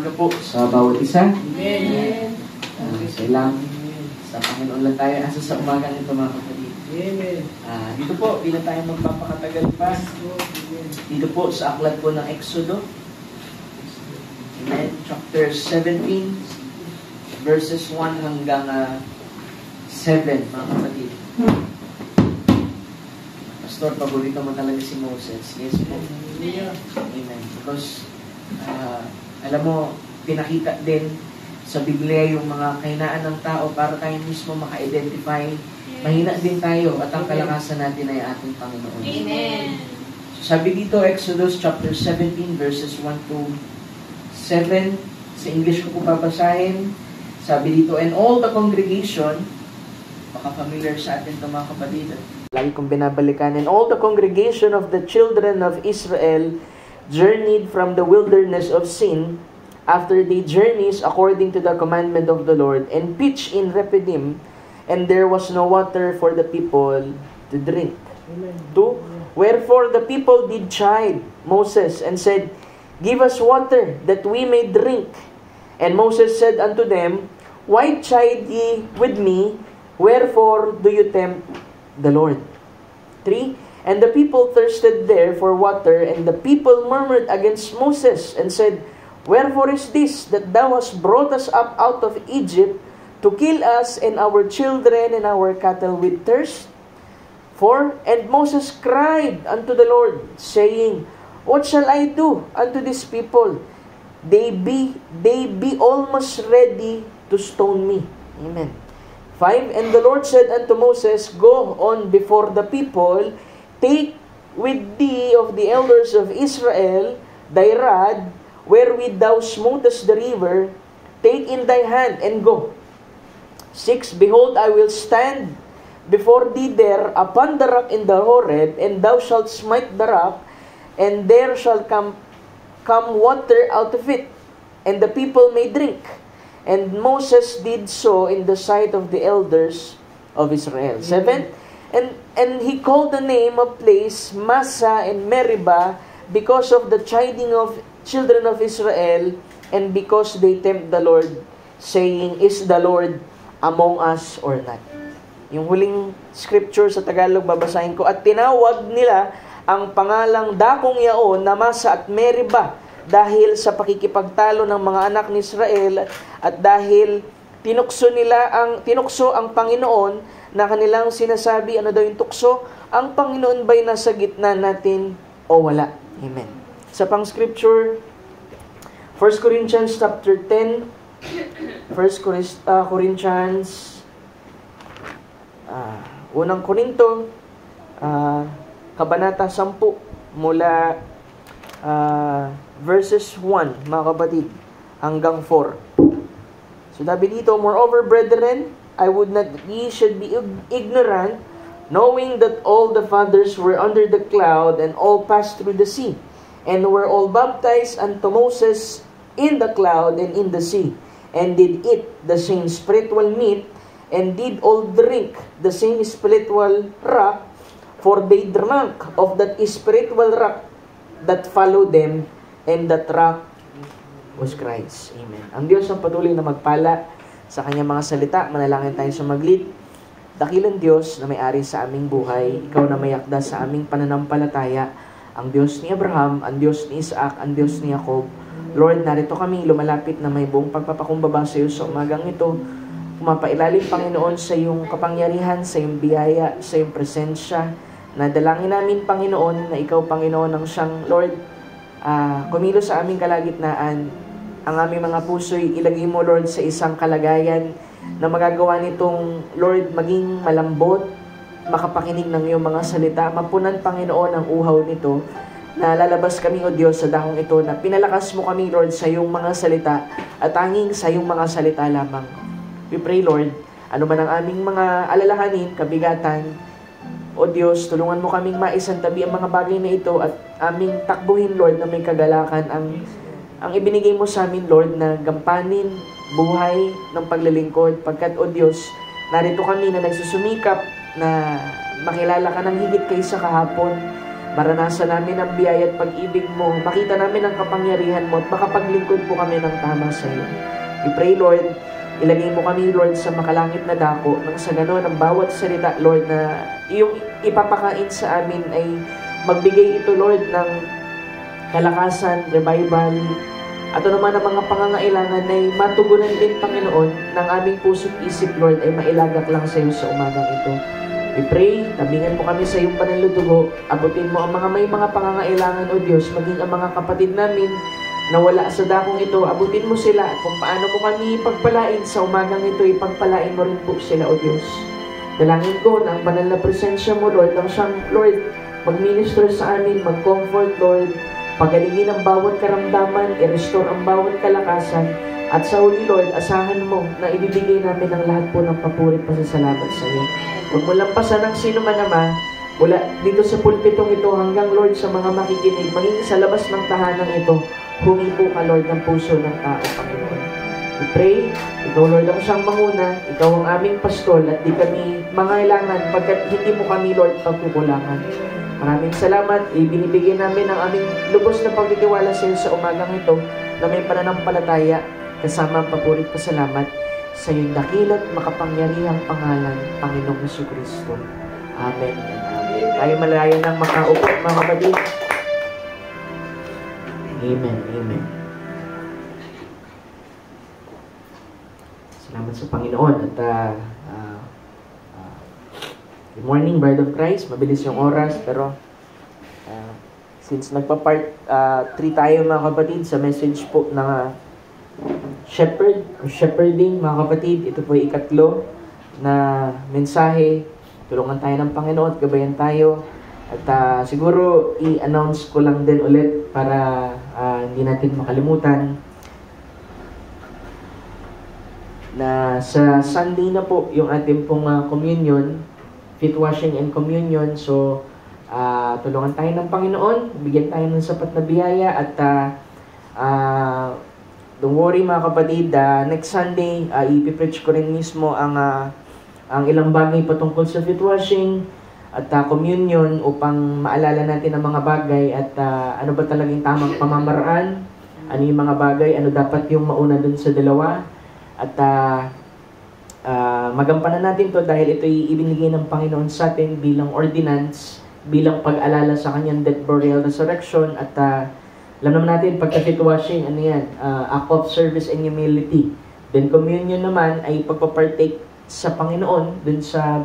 umaga po sa bawat isa. Amen. Salamat sa Panginoon lang tayo asa sa umaga nito mga kapatid. Amen. Dito po, di na tayo magpapakatagal pa. Dito po sa aklat po ng Exodo. Amen. Chapter 17, verses 1 hanggang 7, mga kapatid. Pastor, paborito mo talaga si Moses. Yes po. Amen. Because, alam mo, pinakita din sa Biblia yung mga kahinaan ng tao para tayo mismo maka-identify. Mahina din tayo at ang kalakasan natin ay ating Panginoon. Amen. So, sabi dito, Exodus chapter 17, verses 1 to 7. Sa English ko po babasahin. Sabi dito, and all the congregation, baka familiar sa atin ito mga kapatid. Lagi kong binabalikan, and all the congregation of the children of Israel journeyed from the wilderness of Sin after the journeys according to the commandment of the Lord, and pitched in Rephidim, and there was no water for the people to drink. Amen. 2. Wherefore the people did chide Moses, and said, give us water, that we may drink. And Moses said unto them, why chide ye with me? Wherefore do you tempt the Lord? 3. And the people thirsted there for water, and the people murmured against Moses, and said, wherefore is this, that thou hast brought us up out of Egypt, to kill us and our children and our cattle with thirst? 4. And Moses cried unto the Lord, saying, what shall I do unto these people? They be almost ready to stone me. Amen. 5. And the Lord said unto Moses, go on before the people, take with thee of the elders of Israel thy rod, wherewith thou smotest the river, take in thy hand and go. 6. Behold, I will stand before thee there upon the rock in the Horeb, and thou shalt smite the rock, and there shall come water out of it, and the people may drink. And Moses did so in the sight of the elders of Israel. 7. And he called the name of place Massa and Meribah, because of the chiding of children of Israel, and because they tempt the Lord, saying, is the Lord among us or not? Yung huling scripture sa Tagalog babasahin ko, at tinawag nila ang pangalang dakong yaon na Massa at Meribah, dahil sa pakikipagtalo ng mga anak ni Israel, at dahil tinukso ang Panginoon na kanilang sinasabi, ano daw yung tukso? Ang Panginoon ba'y nasa gitna natin o wala? Amen. Sa pang scripture, 1 Corinthians chapter 10, 1 Corinthians, unang Korinto, kabanata 10, mula verses 1, mga kapatid, hanggang 4. So, sabi dito, moreover, brethren, I would not ye should be ignorant, knowing that all the fathers were under the cloud, and all passed through the sea, and were all baptized unto Moses in the cloud and in the sea, and did eat the same spiritual meat, and did all drink the same spiritual rock, for they drank of that spiritual rock that followed them, and that rock was Christ. Amen. Ang Diyos ang patuloy na magpala sa kanyang mga salita. Manalangin tayo sumaglit. Dakilang Diyos na may-ari sa aming buhay, ikaw na may akda sa aming pananampalataya, ang Diyos ni Abraham, ang Diyos ni Isaac, ang Diyos ni Jacob. Lord, narito kami lumalapit na may buong pagpapakumbaba sa iyo sa umagang ito. Pumapailalim, Panginoon, sa iyong kapangyarihan, sa iyong biyaya, sa iyong presensya. Nadalangin namin, Panginoon, na ikaw, Panginoon, ang siyang, Lord, kumilos sa aming kalagitnaan. Ang aming mga puso'y ilagay mo, Lord, sa isang kalagayan na magagawa nitong, Lord, maging malambot, makapakinig ng iyong mga salita. Mapunan, Panginoon, ang uhaw nito, na lalabas kami, O Diyos, sa dahong ito, na pinalakas mo kami, Lord, sa iyong mga salita, at tanging sa iyong mga salita lamang. We pray, Lord, ano man ang aming mga alalahanin, kabigatan, O Diyos, tulungan mo kaming maisantabi ang mga bagay na ito, at aming takbuhin, Lord, na may kagalakan ang ibinigay mo sa amin, Lord, na gampanin buhay ng paglilingkod. Pagkat, O Diyos, narito kami na nagsusumikap na makilala ka ng higit kaysa kahapon. maranasan namin ang biyaya at pag-ibig mo, makita namin ang kapangyarihan mo, at makapaglingkod po kami ng tama sa iyo. We pray, Lord, ilagay mo kami, Lord, sa makalangit na dako, nang sa ganon, ang bawat salita, Lord, na iyong ipapakain sa amin ay magbigay ito, Lord, ng kalakasan, revival, at ano naman ang mga pangangailangan ay matugunan din, Panginoon, ng aming puso't isip, Lord, ay mailagak lang sa iyo sa umagang ito. We pray, tabingan mo kami sa iyong pananludugo, abutin mo ang mga may mga pangangailangan, O Diyos, maging ang mga kapatid namin na wala sa dakong ito, abutin mo sila, at kung paano mo kami ipagpalain sa umagang ito, ipagpalain mo rin po sila, O Diyos. Dalangin ko na ang banal na presensya mo, Lord, ang siyang, Lord, mag-minister sa amin, mag-comfort, Lord, pagalingin ang bawat karamdaman, i-restore ang bawat kalakasan, at sa huli, Lord, asahan mo na ibibigay namin ang lahat po ng papuri at pasasalamat sa iyo. Huwag mo lampasan ng sino man naman, mula dito sa pulpitong ito hanggang, Lord, sa mga makikinig, maging sa labas ng tahanan ito, humingi po ka, Lord, ng puso ng tao, Panginoon. We pray, ikaw, Lord, ang siyang manguna, ikaw ang aming pastol, at di kami mangailangan pagkat hindi mo kami, Lord, pagkukulangan. Maraming salamat, ibinibigay namin ang aming lubos na pagtitiwala sa iyo sa umagang ito, na may pananampalataya, kasama ang papurit pasalamat sa iyong dakilat makapangyarihang pangalan, Panginoong Jesucristo. Amen. Amen. Tayo malaya ng makaupo, mga kapatid. Amen. Amen. Salamat sa Panginoon. At good morning, Bride of Christ. Mabilis yung oras, pero since nagpa-part 3 tayo, mga kapatid, sa message po ng shepherd o shepherding, mga kapatid, ito po ay ikatlo na mensahe. Tulungan tayo ng Panginoon at gabayan tayo. At siguro i-announce ko lang din ulit para hindi natin makalimutan na sa Sunday na po yung ating pong communion, feet washing and communion. So tulungan tayo ng Panginoon, bigyan tayo ng sapat na biyaya, at don't worry, mga kapatid, next Sunday, ipipreach ko rin mismo ang ilang bagay patungkol sa feet washing at communion upang maalala natin ang mga bagay at ano ba talagang tamang pamamaraan, ano yung mga bagay, ano dapat yung mauna dun sa dalawa. At magampanan natin to dahil ito'y ibinigay ng Panginoon sa atin bilang ordinance, bilang pag-alala sa kanyang death, burial, resurrection. At alam naman natin, pagka-feet washing, ano yan? Act of service and humility. Then communion naman ay pagpapartake sa Panginoon dun sa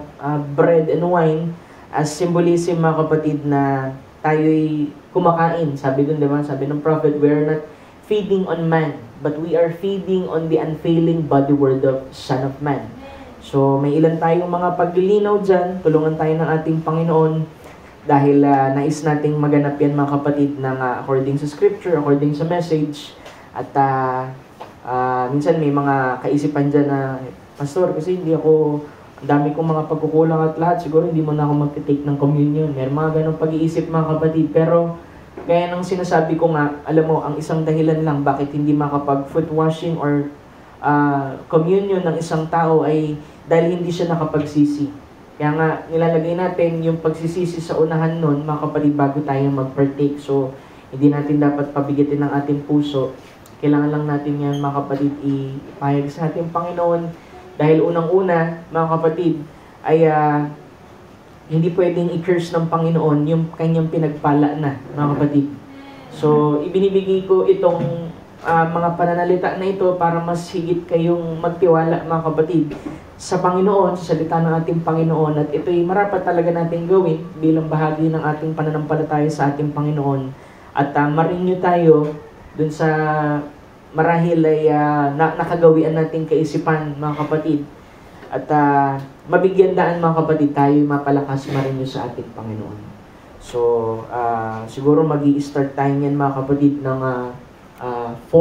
bread and wine as symbolism, mga kapatid, na tayo'y kumakain. Sabi dun, diba? Sabi ng prophet, we are not feeding on man, but we are feeding on the unfailing body word of Son of Man. So may ilan tayong mga paglilinaw dyan, tulungan tayo ng ating Panginoon. Dahil nais nating maganap yan, mga kapatid, ng according sa scripture, according sa message. At minsan may mga kaisipan dyan na, Pastor, kasi hindi ako, ang dami kong mga pagkukulang at lahat, siguro hindi mo na ako mag-take ng communion. Meron mga ganong pag-iisip, mga kapatid. Pero kaya nang sinasabi ko nga, alam mo, ang isang dahilan lang bakit hindi makapag-foot washing or communion ng isang tao ay dahil hindi siya nakapagsisi. Kaya nga, nilalagay natin yung pagsisisi sa unahan nun, mga kapatid, bago tayo mag-partake. So, hindi natin dapat pabigatin ng ating puso. Kailangan lang natin yan, mga kapatid, ipahayag sa ating Panginoon. Dahil unang-una, mga kapatid, ay hindi pwedeng i-curse ng Panginoon yung kanyang pinagpala na, mga kapatid. So, ibinibigay ko itong mga pananalita na ito para mas higit kayong magtiwala, mga kapatid, sa Panginoon, sa salita ng ating Panginoon. At ito'y marapat talaga natin gawin bilang bahagi ng ating pananampalataya sa ating Panginoon. At ma-renew tayo dun sa marahil ay nakagawian nating kaisipan, mga kapatid. At mabigyan daan, mga kapatid, tayo mapalakas ma-renew sa ating Panginoon. So, siguro mag-i-start tayo yan, mga kapatid, ng 4,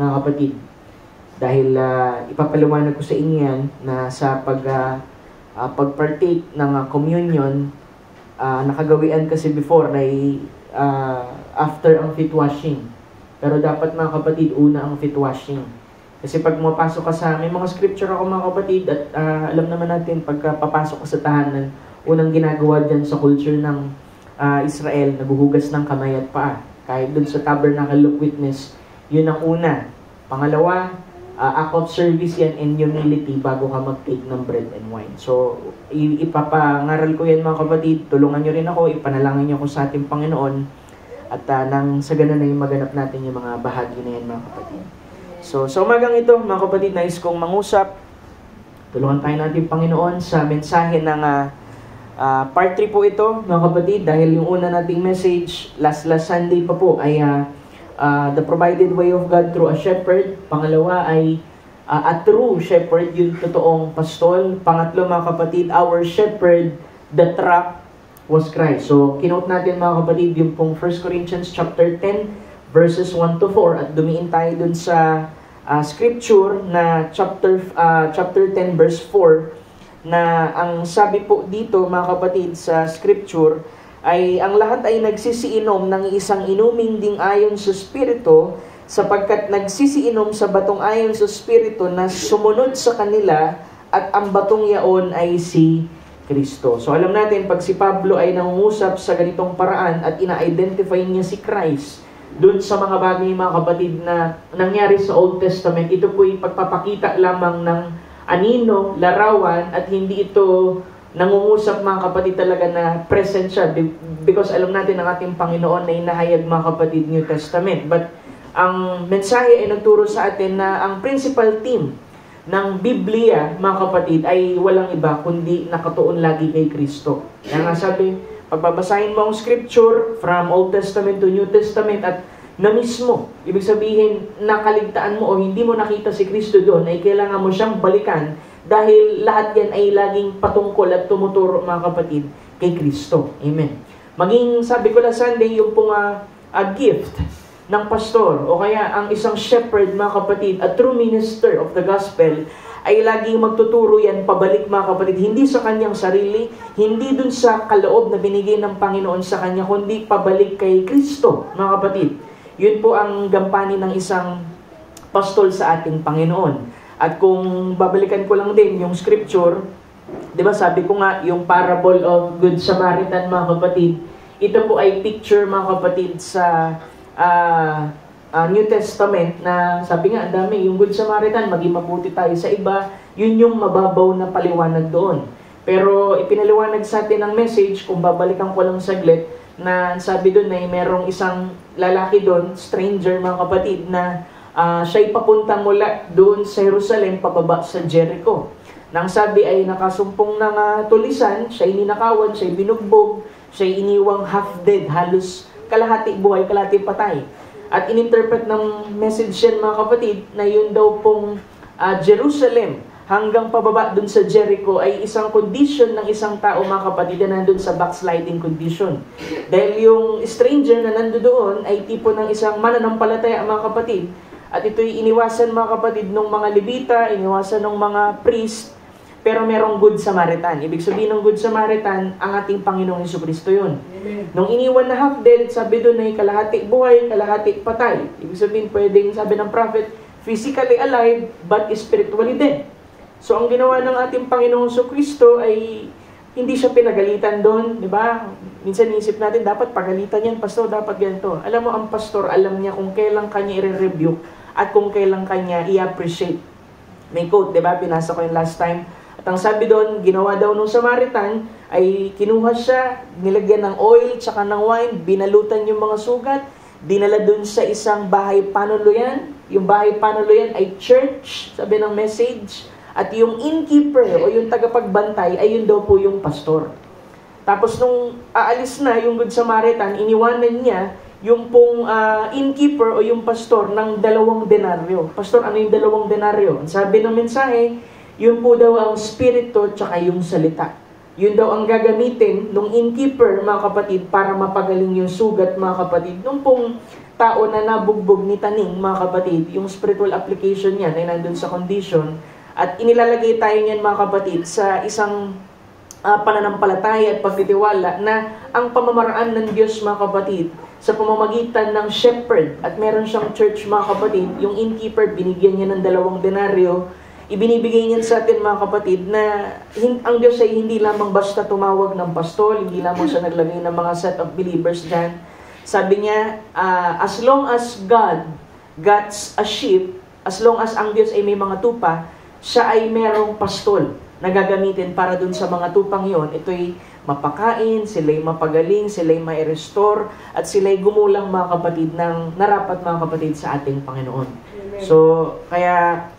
mga kapatid. Dahil ipapaliwanag ko sa inyo yan na sa pag-partake ng communion, nakagawian kasi before ay after ang feet washing. Pero dapat, mga kapatid, una ang feet washing. Kasi pag mapasok ka sa, may mga scripture ako, mga kapatid, at alam naman natin, pagka papasok ka sa tahanan, unang ginagawa dyan sa culture ng Israel, naguhugas ng kamay at paa. Kahit dun sa Tabernacle of Witness, yun ang una. Pangalawa, act of service yan and humility bago ka mag-take ng bread and wine. So, ipapangaral ko yan mga kapatid. Tulungan nyo rin ako, ipanalangin nyo ako sa ating Panginoon. At nang sa ganun na yung maganap natin yung mga bahagi na yan mga kapatid. So, sa umagang ito mga kapatid, nais kong mangusap. Tulungan tayo natin Panginoon sa mensahe ng part 3 po ito mga kapatid. Dahil yung una nating message, last Sunday pa po ay the provided way of God through a shepherd. Pangalawa ay a true shepherd, yung totoong pastol. Pangatlo mga kapatid, our shepherd, the track was Christ. So, kinote natin mga kapatid yung pong 1 Corinthians chapter 10 verses 1 to 4 at dumiin tayo dun sa scripture na chapter 10 verse 4 na ang sabi po dito mga kapatid sa scripture ay ang lahat ay nagsisiinom ng isang inuming ding ayon sa Espiritu sapagkat nagsisiinom sa batong ayon sa Espiritu na sumunod sa kanila at ang batong yaon ay si Kristo. So alam natin, pag si Pablo ay nangungusap sa ganitong paraan at ina-identify niya si Christ doon sa mga bagay mga kapatid na nangyari sa Old Testament, ito po ay pagpapakita lamang ng anino, larawan, at hindi ito nangungusap mga kapatid talaga na present siya. Because alam natin ang ating Panginoon na inahayag mga kapatid New Testament. But ang mensahe ay nagturo sa atin na ang principal theme ng Biblia, mga kapatid, ay walang iba kundi nakatuon lagi kay Kristo. Kaya nga sabi, pagbabasahin mo ang scripture from Old Testament to New Testament at na mismo, ibig sabihin, nakaligtaan mo o hindi mo nakita si Kristo doon, ay kailangan mo siyang balikan dahil lahat yan ay laging patungkol at tumuturo, mga kapatid, kay Kristo. Amen. Maging, sabi ko na Sunday, yung pong gift ng pastor o kaya ang isang shepherd mga kapatid, a true minister of the gospel ay laging magtuturo yan pabalik mga kapatid, hindi sa kanyang sarili, hindi dun sa kaloob na binigay ng Panginoon sa kanya, kundi pabalik kay Kristo mga kapatid. Yun po ang gampanin ng isang pastol sa ating Panginoon. At kung babalikan ko lang din yung scripture, di ba sabi ko nga yung parable of Good Samaritan mga kapatid, ito po ay picture mga kapatid sa New Testament na sabi nga, ang dami, yung Good Samaritan, maging mabuti tayo sa iba, yun yung mababaw na paliwanag doon. Pero ipinaliwanag sa atin ang message, kung babalikan ko lang saglit, na sabi doon ay merong isang lalaki doon, stranger mga kapatid, na siya'y papunta mula doon sa Jerusalem, pababa sa Jericho. Nang sabi ay nakasumpong ng tulisan, siya'y ninakawan, siya'y binugbog, siya'y iniwang half-dead, halos kalahati buhay, kalahati patay. At ininterpret ng message yan mga kapatid na yun daw pong Jerusalem hanggang pababa dun sa Jericho ay isang condition ng isang tao mga kapatid na nandun sa backsliding condition. Dahil yung stranger na nandun doon ay tipo ng isang mananampalataya mga kapatid. At ito'y iniwasan mga kapatid ng mga Levita, iniwasan ng mga priest, pero merong Good Samaritan. Ibig sabihin ng Good Samaritan, ang ating Panginoong Jesucristo yun. Amen. Nung iniwan na half-dead, sabi doon ay kalahati buhay, kalahati patay. Ibig sabihin, pwedeng, sabi ng prophet, physically alive, but spiritually dead. So, ang ginawa ng ating Panginoong Jesucristo ay hindi siya pinagalitan doon, di ba? Minsan iisip natin, dapat pagalitan yan, pastor, dapat ganito. Alam mo, ang pastor, alam niya kung kailan kanya i-rebuke at kung kailan kanya i-appreciate. May quote, di ba? Pinasa ko yung last time. At ang sabi doon, ginawa daw nung Samaritan, ay kinuha siya, nilagyan ng oil, tsaka ng wine, binalutan yung mga sugat, dinala doon sa isang bahay panuluyan. Yung bahay panuluyan ay church, sabi ng message. At yung innkeeper o yung tagapagbantay ay yun daw po yung pastor. Tapos nung aalis na yung Good Samaritan, iniwanan niya yung pong innkeeper o yung pastor ng 2 denaryo. Pastor, ano yung 2 denaryo? Sabi ng mensahe, yun po daw ang spirito tsaka yung salita. Yun daw ang gagamitin ng innkeeper, mga kapatid, para mapagaling yung sugat, mga kapatid. Nung pong tao na nabugbog ni taning, mga kapatid, yung spiritual application niya ay nandun sa condition. At inilalagay tayo niyan, mga kapatid, sa isang pananampalataya at pagtitiwala na ang pamamaraan ng Diyos, mga kapatid, sa pamamagitan ng shepherd, at meron siyang church, mga kapatid, yung innkeeper, binigyan niya ng 2 denaryo, ibinibigay niyan sa atin mga kapatid na ang Diyos ay hindi lamang basta tumawag ng pastol, hindi lamang siya naglagay ng mga set of believers dyan. Sabi niya, as long as God guts a sheep, as long as ang Diyos ay may mga tupa, siya ay merong pastol na gagamitin para dun sa mga tupang yon. Ito'y mapakain, sila'y mapagaling, sila'y mai-restore, at sila'y gumulang mga kapatid ng narapat mga kapatid sa ating Panginoon. Amen. So, kaya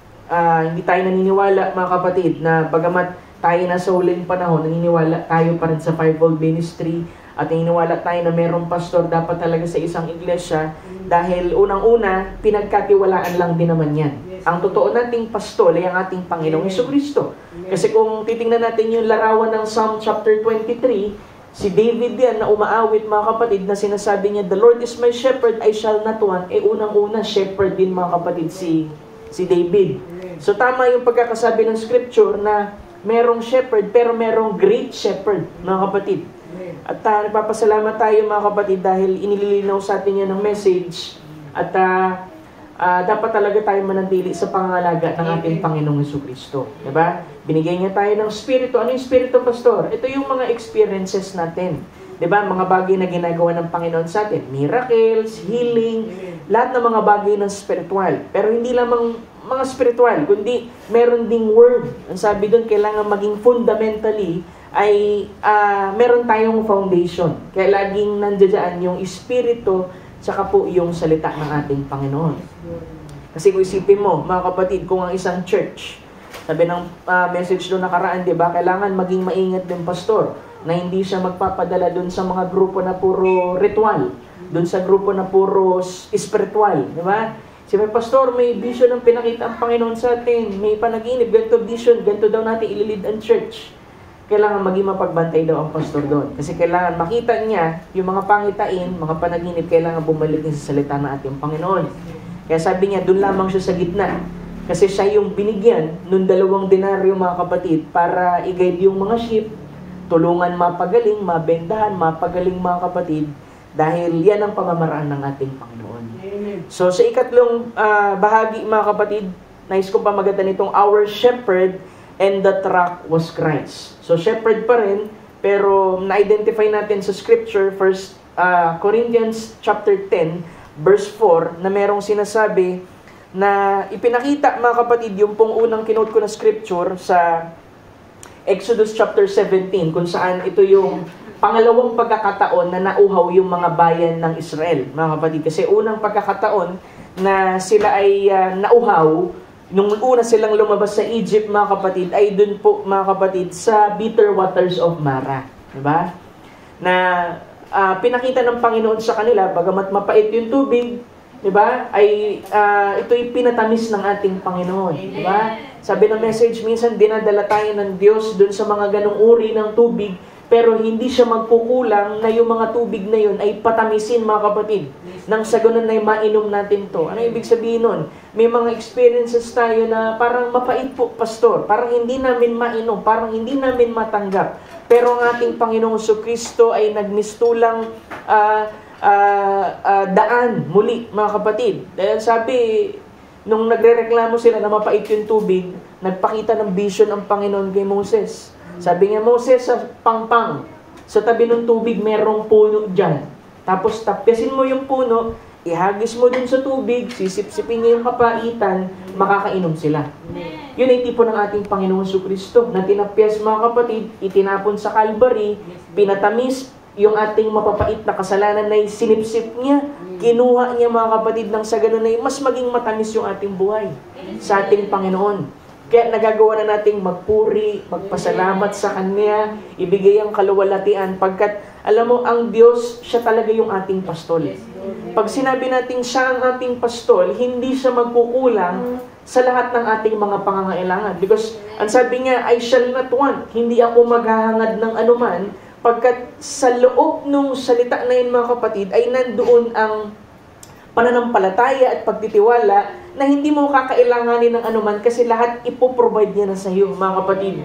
hindi tayo naniniwala mga kapatid na bagamat tayo nasa huling panahon, naniniwala tayo pa rin sa fivefold ministry at naniniwala tayo na merong pastor dapat talaga sa isang iglesia dahil unang-una, pinagkatiwalaan lang din naman yan. Ang totoo nating pastol ay ang ating Panginoong Jesucristo. Kasi kung titingnan natin yung larawan ng Psalm chapter 23, si David yan na umaawit mga kapatid na sinasabi niya, "The Lord is my shepherd, I shall not want." Unang-una, shepherd din mga kapatid si David. So tama yung pagkakasabi ng scripture na merong shepherd pero merong great shepherd mga kapatid. At nagpapasalamat tayo mga kapatid dahil inililinaw sa atin yan ng message at dapat talaga tayo manatili sa pangangalaga ng ating Panginoong Jesucristo. Diba? Binigay niya tayo ng Espiritu. Ano yung Espiritu, Pastor? Ito yung mga experiences natin. Diba? Mga bagay na ginagawa ng Panginoon sa atin. Miracles, healing, lahat ng mga bagay ng spiritual. Pero hindi lamang mga spiritual, kundi meron ding word. Ang sabi doon, kailangan maging fundamentally ay meron tayong foundation. Kaya laging nandiyan yung Espiritu tsaka po yung salita ng ating Panginoon. Kasi kung isipin mo, mga kapatid, kung ang isang church, sabi ng message doon nakaraan, di ba, kailangan maging maingat din pastor na hindi siya magpapadala doon sa mga grupo na puro ritual, doon sa grupo na puro spiritual, di ba? Sabi, pastor, may vision ang pinakita ang Panginoon sa atin, may panaginip, ganito vision, ganito daw natin ililid ang church. Kailangan maging mapagbantay daw ang pastor doon. Kasi kailangan makita niya yung mga pangitain, mga panaginip, kailangan bumalik din sa salita ng ating Panginoon. Kaya sabi niya, doon lamang siya sa gitna. Kasi siya yung binigyan nung 2 denaryo mga kapatid para i-guide yung mga sheep, tulungan mapagaling, mabentahan, mapagaling mga kapatid, dahil yan ang pamamaraan ng ating Panginoon. So sa ikatlong bahagi mga kapatid, nais ko pa maganda nitong our shepherd and the rock was Christ. So shepherd pa rin, pero na-identify natin sa scripture, 1 Corinthians chapter 10, verse 4, na merong sinasabi na ipinakita mga kapatid yung pong unang kinote ko na scripture sa Exodus chapter 17, kung saan ito yung pangalawang pagkakataon na nauhaw yung mga bayan ng Israel, mga kapatid. Kasi unang pagkakataon na sila ay nauhaw, nung una silang lumabas sa Egypt, mga kapatid, ay dun po, mga kapatid, sa bitter waters of Mara. Diba? Na pinakita ng Panginoon sa kanila, bagamat mapait yung tubig, diba? Ay ito'y pinatamis ng ating Panginoon. Diba? Sabi ng message, minsan dinadala tayo ng Diyos dun sa mga ganong uri ng tubig, pero hindi siya magkukulang na yung mga tubig na yun ay patamisin mga kapatid. Nang sa ganun ay mainom natin to. Ano ibig sabihin nun? May mga experiences tayo na parang mapait po, pastor. Parang hindi namin mainom, parang hindi namin matanggap. Pero ang ating Panginoong Jesucristo ay nagmistulang daan muli mga kapatid. Dahil sabi, nung nagrereklamo sila na mapait yung tubig, nagpakita ng vision ang Panginoon kay Moses. Sabi niya, Moses, sa pangpang, sa tabi ng tubig, merong puno dyan. Tapos tapyasin mo yung puno, ihagis mo dun sa tubig, sisip-sipin niya yung kapaitan, makakainom sila. Yun ay tipo ng ating Panginoong Jesucristo na tinapyas mga kapatid, itinapon sa Calvary, pinatamis yung ating mapapait na kasalanan na sinipsip niya, kinuha niya mga kapatid ng sa ganun ay mas maging matamis yung ating buhay sa ating Panginoon. Kaya nagagawa na nating magpuri, magpasalamat sa Kanya, ibigay ang kaluwalhatian, pagkat alam mo, ang Diyos, siya talaga yung ating pastol. Pag sinabi natin siya ang ating pastol, hindi siya magkukulang sa lahat ng ating mga pangangailangan. Because, ang sabi niya, I shall not want, hindi ako maghahangad ng anuman, pagkat sa loob ng salita na yun mga kapatid, ay nandoon ang pananampalataya at pagtitiwala na hindi mo kakailanganin ng anuman kasi lahat ipoprovide niya na sa iyo, mga kapatid.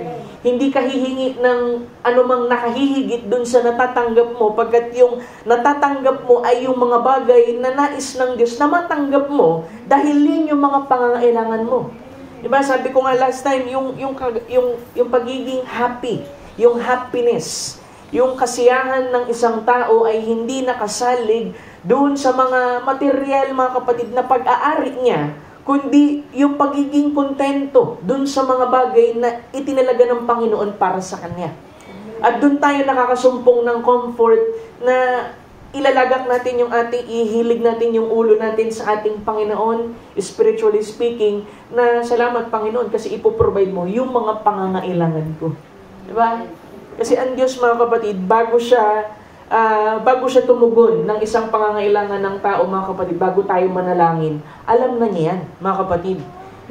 Hindi ka hihingi ng anumang nakahihigit dun sa natatanggap mo pagkat yung natatanggap mo ay yung mga bagay na nais ng Diyos na matanggap mo dahil yun yung mga pangangailangan mo. Diba, sabi ko nga last time, yung pagiging happy, yung happiness, yung kasiyahan ng isang tao ay hindi nakasalig doon sa mga material, mga kapatid, na pag-aari niya, kundi yung pagiging kontento doon sa mga bagay na itinalaga ng Panginoon para sa Kanya. At doon tayo nakakasumpong ng comfort na ilalagak natin yung ating, ihilig natin yung ulo natin sa ating Panginoon, spiritually speaking, na salamat Panginoon kasi ipoprovide mo yung mga pangangailangan ko. Diba? Kasi ang Diyos, mga kapatid, bago siya tumugon ng isang pangangailangan ng tao, mga kapatid, bago tayo manalangin, alam na niya yan, mga kapatid.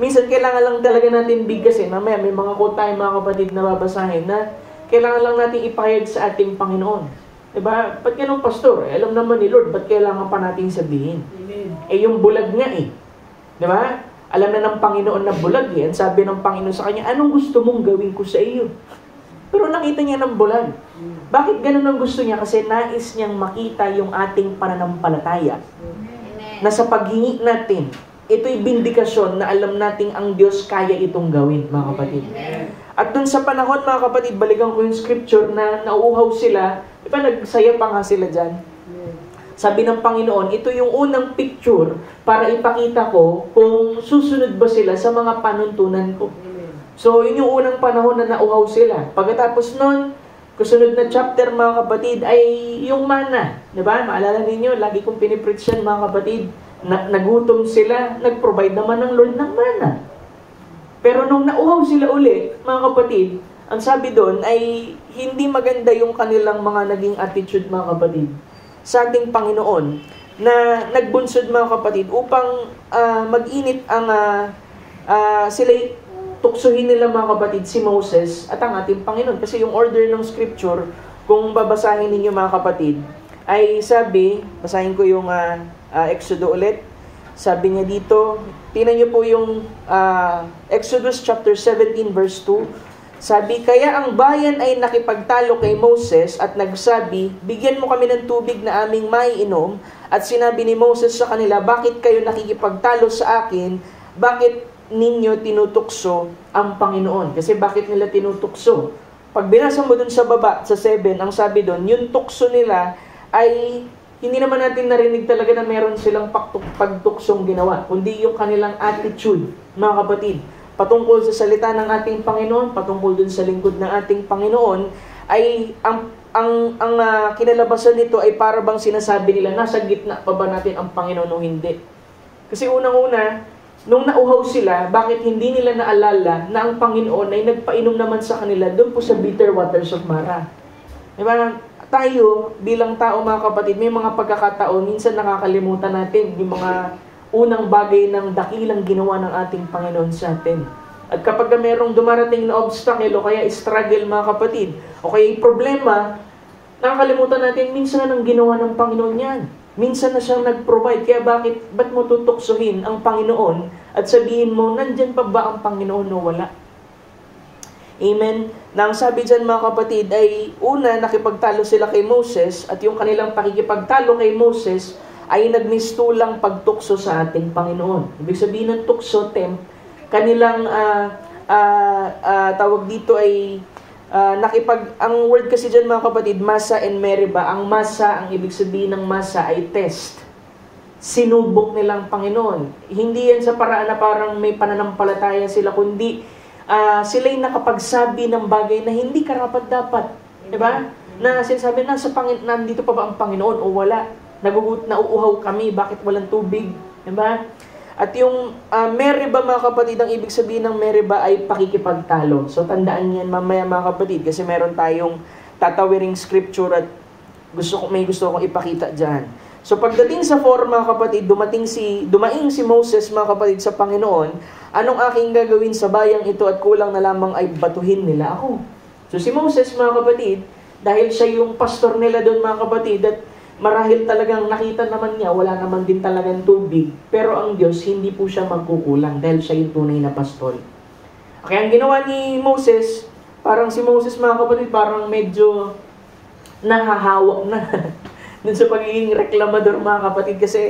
Minsan, kailangan lang talaga natin bigkasin. Mamaya, may mga quote tayo, mga kapatid, na babasahin na kailangan lang natin ipahayag sa ating Panginoon. Diba? Ba't ganun, pastor? Alam naman ni Lord, ba't kailangan pa natin sabihin? Amen. Yung bulag nga Diba? Alam na ng Panginoon na bulag Ang sabi ng Panginoon sa kanya, anong gusto mong gawin ko sa iyo? Pero nakita niya ng bulag. Bakit ganun ang gusto niya? Kasi nais niyang makita yung ating pananampalataya. Na sa paghingi natin, ito'y bindikasyon na alam nating ang Diyos kaya itong gawin, mga kapatid. At dun sa panahon, mga kapatid, balikan ko yung scripture na nauuhaw sila, diba nagsaya pa nga sila dyan? Sabi ng Panginoon, ito yung unang picture para ipakita ko kung susunod ba sila sa mga panuntunan ko. So, yun yung unang panahon na nauhaw sila. Pagkatapos nun, kasunod na chapter, mga kapatid, ay yung mana. Diba? Maalala ninyo, lagi kong pinipreach yan, mga kapatid. Nagutom sila, nag-provide naman ng Lord ng mana. Pero nung nauhaw sila uli, mga kapatid, ang sabi doon ay hindi maganda yung kanilang mga naging attitude, mga kapatid, sa ating Panginoon, na nagbunsod, mga kapatid, upang mag-init ang sila'y tuksuhin nila, mga kapatid, si Moses at ang ating Panginoon. Kasi yung order ng scripture, kung babasahin ninyo, mga kapatid, ay sabi, basahin ko yung Exodus ulit. Sabi niya dito, tingnan niyo po yung Exodus chapter 17 verse 2. Sabi, kaya ang bayan ay nakipagtalo kay Moses at nagsabi, bigyan mo kami ng tubig na aming maiinom. At sinabi ni Moses sa kanila, bakit kayo nakikipagtalo sa akin? Bakit ninyo tinutukso ang Panginoon? Kasi bakit nila tinutukso? Pag binasa mo dun sa baba, sa 7, ang sabi dun, yung tukso nila ay hindi naman natin narinig talaga na meron silang pagtuksong ginawa, kundi yung kanilang attitude, mga kapatid, patungkol sa salita ng ating Panginoon, patungkol dun sa lingkod ng ating Panginoon, ay ang kinalabasan nito ay para bang sinasabi nila, nasa gitna pa ba natin ang Panginoon o hindi? Kasi unang-una, nung nauhaw sila, bakit hindi nila naalala na ang Panginoon ay nagpainom naman sa kanila doon po sa bitter waters of Mara? Diba? Tayo, bilang tao, mga kapatid, may mga pagkakataon, minsan nakakalimutan natin yung mga unang bagay ng dakilang ginawa ng ating Panginoon sa atin. At kapag merong dumarating na obstacle o kaya struggle, mga kapatid, o kaya problema, nakakalimutan natin minsan na nang ginawa ng Panginoon yan. Minsan na siyang nag-provide. Kaya ba't mo tutuksuhin ang Panginoon at sabihin mo, nandyan pa ba ang Panginoon o wala? Amen? Na ang sabi dyan, mga kapatid, ay una, nakipagtalo sila kay Moses at yung kanilang pakikipagtalo kay Moses ay nagmistulang pagtukso sa ating Panginoon. Ibig sabihin ng tukso, kanilang tawag dito ay ang word kasi dyan, mga kapatid, Massa and Meriba. Ang Massa, ang ibig sabihin ng Massa ay test. Sinubok nilang Panginoon. Hindi yan sa paraan na parang may pananampalataya sila, kundi sila'y nakapagsabi ng bagay na hindi karapat-dapat. Diba? Na sinasabi, nandito pa ba ang Panginoon o wala? Nauuhaw kami, bakit walang tubig? Diba? At yung Meriba, mga kapatid, ang ibig sabihin ng Meriba ay pakikipagtalo. So tandaan yan mamaya, mga kapatid, kasi meron tayong tatawiring scripture at may gusto akong ipakita dyan. So pagdating sa 4, mga kapatid, dumaing si Moses, mga kapatid, sa Panginoon, anong aking gagawin sa bayang ito at kulang na lamang ay batuhin nila ako? So si Moses, mga kapatid, dahil siya yung pastor nila doon, mga kapatid, at marahil talagang nakita naman niya, wala naman din talagang tubig. Pero ang Diyos, hindi po siya magkukulang dahil siya yung tunay na pastor. Kaya ang ginawa ni Moses, parang si Moses, mga kapatid, parang medyo nahahawa na dun sa pagiging reklamador, mga kapatid. Kasi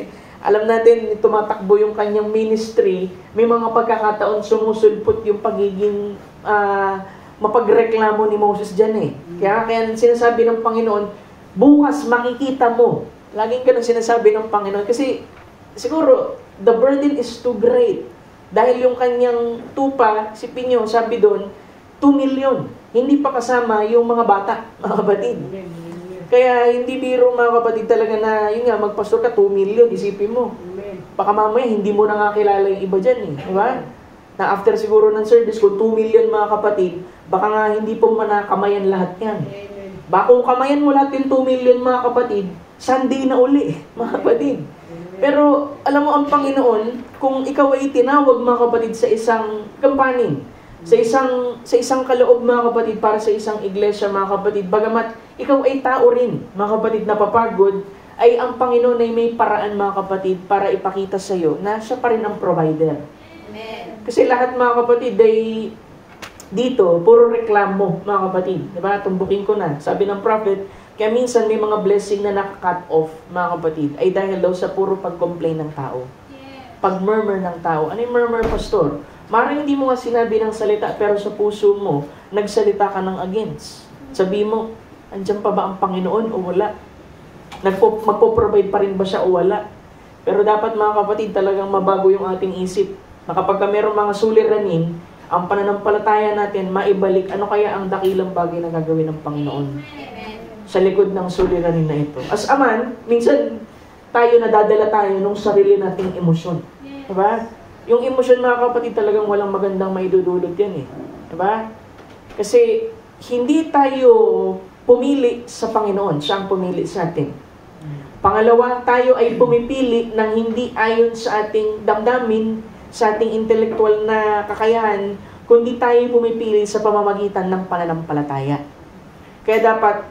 Alam natin, tumatakbo yung kanyang ministry, may mga pagkakataon sumusulpot yung pagiging mapagreklamo ni Moses dyan eh. Kaya sinasabi ng Panginoon, bukas makikita mo. Laging ganun sinasabi ng Panginoon. Kasi siguro, the burden is too great. Dahil yung kanyang tupa, si Pinyo, sabi doon, 2 million. Hindi pa kasama yung mga bata, mga kapatid. Kaya hindi biro mga kapatid talaga na, yun nga, magpastor ka, 2 million, isipin mo. Baka mamaya, hindi mo na nga kilala yung iba dyan eh. Diba? Na after siguro ng service, kung 2 million mga kapatid, baka nga hindi po manakamayan lahat yan. Baka kung kamayan mo lahat yung 2 million mga kapatid, Sunday na uli, mga kapatid. Pero, alam mo ang Panginoon, kung ikaw ay tinawag mga kapatid sa isang kampanin, sa isang kaloob mga kapatid, para sa isang iglesia mga kapatid, bagamat ikaw ay tao rin mga kapatid napapagod, ay ang Panginoon ay may paraan mga kapatid para ipakita sa iyo na siya pa rin ang provider. Amen. Kasi lahat mga kapatid ay dito, puro reklamo mga kapatid. Diba? Tumbukin ko na. Sabi ng prophet, kaya minsan may mga blessing na naka-cut off mga kapatid ay dahil daw sa puro pag-complain ng tao. Pag-murmur ng tao. Ano yung murmur, pastor? Maring hindi mo nga sinabi ng salita, pero sa puso mo, nagsalita ka ng against. Sabi mo, andyan pa ba ang Panginoon o wala? Magpo-provide pa rin ba siya o wala? Pero dapat mga kapatid, talagang mabago yung ating isip. Na kapag mayroong mga suliranin, ang pananampalataya natin, maibalik, ano kaya ang dakilang bagay na gagawin ng Panginoon sa likod ng suliranin na ito. As aman, minsan nadadala tayo ng sarili nating emosyon. Diba? Yung emosyon mga kapatid talagang walang magandang maidudulot yan eh. Diba? Kasi hindi tayo pumili sa Panginoon, siya ang pumili sa atin. Pangalawa, tayo ay pumipili ng hindi ayon sa ating damdamin, sa ating intelektual na kakayahan, kundi tayo pumipili sa pamamagitan ng pananampalataya. Kaya dapat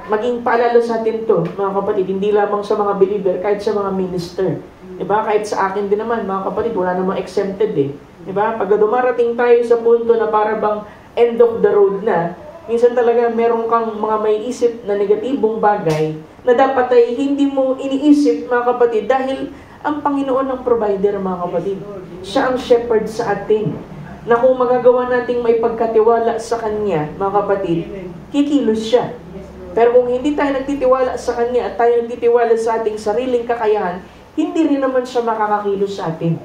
maging paalala sa atin to, mga kapatid, hindi lamang sa mga believer, kahit sa mga minister. Diba? Kahit sa akin din naman, mga kapatid, wala namang exempted eh. Diba? Pag dumarating tayo sa punto na para bang end of the road na, minsan talaga meron kang mga may isip na negatibong bagay na dapat ay hindi mo iniisip, mga kapatid, dahil ang Panginoon ang provider, mga kapatid. Siya ang shepherd sa atin. Na kung magagawa nating may pagkatiwala sa Kanya, mga kapatid, kikilos siya. Pero kung hindi tayo nagtitiwala sa Kanya at tayo nagtitiwala sa ating sariling kakayahan, hindi rin naman siya makakakilos sa atin.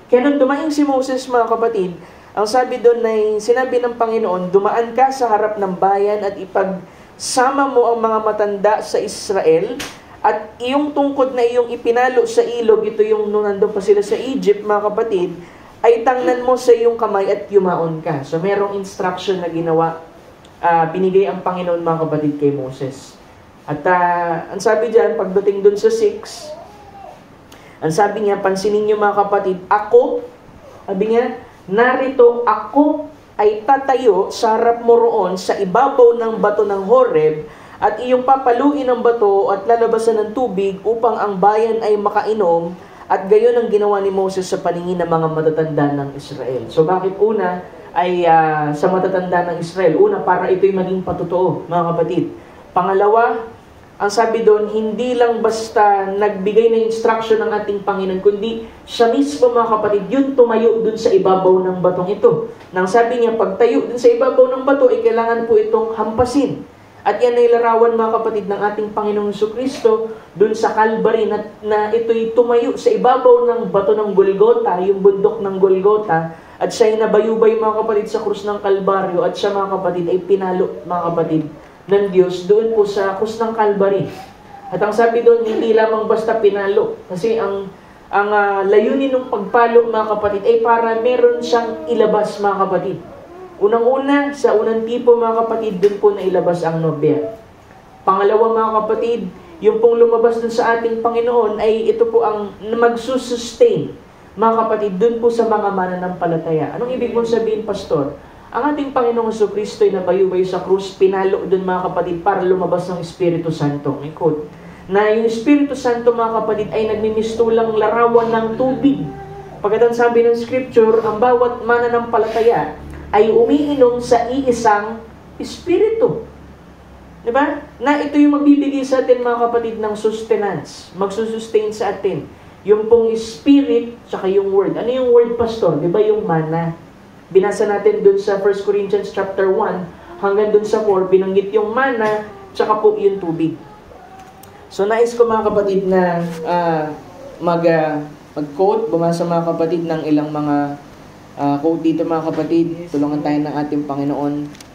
Kaya nung dumaing si Moses, mga kapatid, ang sabi doon ay sinabi ng Panginoon, dumaan ka sa harap ng bayan at ipagsama mo ang mga matanda sa Israel at iyong tungkod na iyong ipinalo sa ilog, ito yung nung nandun pa sila sa Egypt, mga kapatid, ay tangnan mo sa iyong kamay at yumaon ka. So merong instruction na ginawa, binigay ang Panginoon, mga kapatid, kay Moses. At ang sabi dyan, pagdating dun sa 6, ang sabi niya, pansinin niyo mga kapatid, ako, sabi niya, narito ako ay tatayo sa harap mo roon sa ibabaw ng bato ng Horeb at iyong papaluin ang bato at lalabasan ng tubig upang ang bayan ay makainom at gayon ang ginawa ni Moses sa paningin ng mga matatanda ng Israel. So bakit una ay sa matatanda ng Israel? Una, para ito'y maging patotoo, mga kapatid. Pangalawa, ang sabi doon, hindi lang basta nagbigay ng instruction ng ating Panginoon, kundi siya mismo, mga kapatid, yun tumayo dun sa ibabaw ng batong ito. Nang sabi niya, pagtayo dun sa ibabaw ng bato, kailangan po itong hampasin. At yan ay larawan, mga kapatid, ng ating Panginoong Jesucristo dun sa Calvary na ito'y tumayo sa ibabaw ng bato ng Golgota, yung bundok ng Golgota, at siya ay nabayubay, mga kapatid, sa krus ng Kalbaryo, at siya, mga kapatid, ay pinalo, mga kapatid, ng Diyos doon po sa krus ng Calvary. At ang sabi doon, hindi lamang basta pinalo. Kasi ang layunin ng pagpalo, mga kapatid, ay para meron siyang ilabas, mga kapatid. Unang-una, sa unang tipo, mga kapatid, doon po na ilabas ang nobya. Pangalawa, mga kapatid, yung pong lumabas doon sa ating Panginoon ay ito po ang magsusustain, mga kapatid, doon po sa mga mananampalataya. Anong ibig mong sabihin, pastor? Ang ating Panginoong Jesucristo ay nabayubay sa krus, pinalo doon, mga kapatid, para lumabas ng Espiritu Santo. May quote, na yung Espiritu Santo, mga kapatid, ay nagmimistulang larawan ng tubig. Pagkat ang sabi ng Scripture, ang bawat mananampalataya ay umiinom sa iisang Espiritu. Diba? Na ito yung magbibigay sa atin, mga kapatid, ng sustenance, magsusustain sa atin. Yung pong spirit, tsaka yung word. Ano yung word, pastor? Di ba yung mana? Binasa natin dun sa 1 Corinthians chapter 1, hanggang dun sa 4, binanggit yung mana, tsaka po yung tubig. So, nais ko mga kapatid na mag-quote, bumasa mga kapatid ng ilang mga quote dito mga kapatid. Tulungan tayo ng ating Panginoon.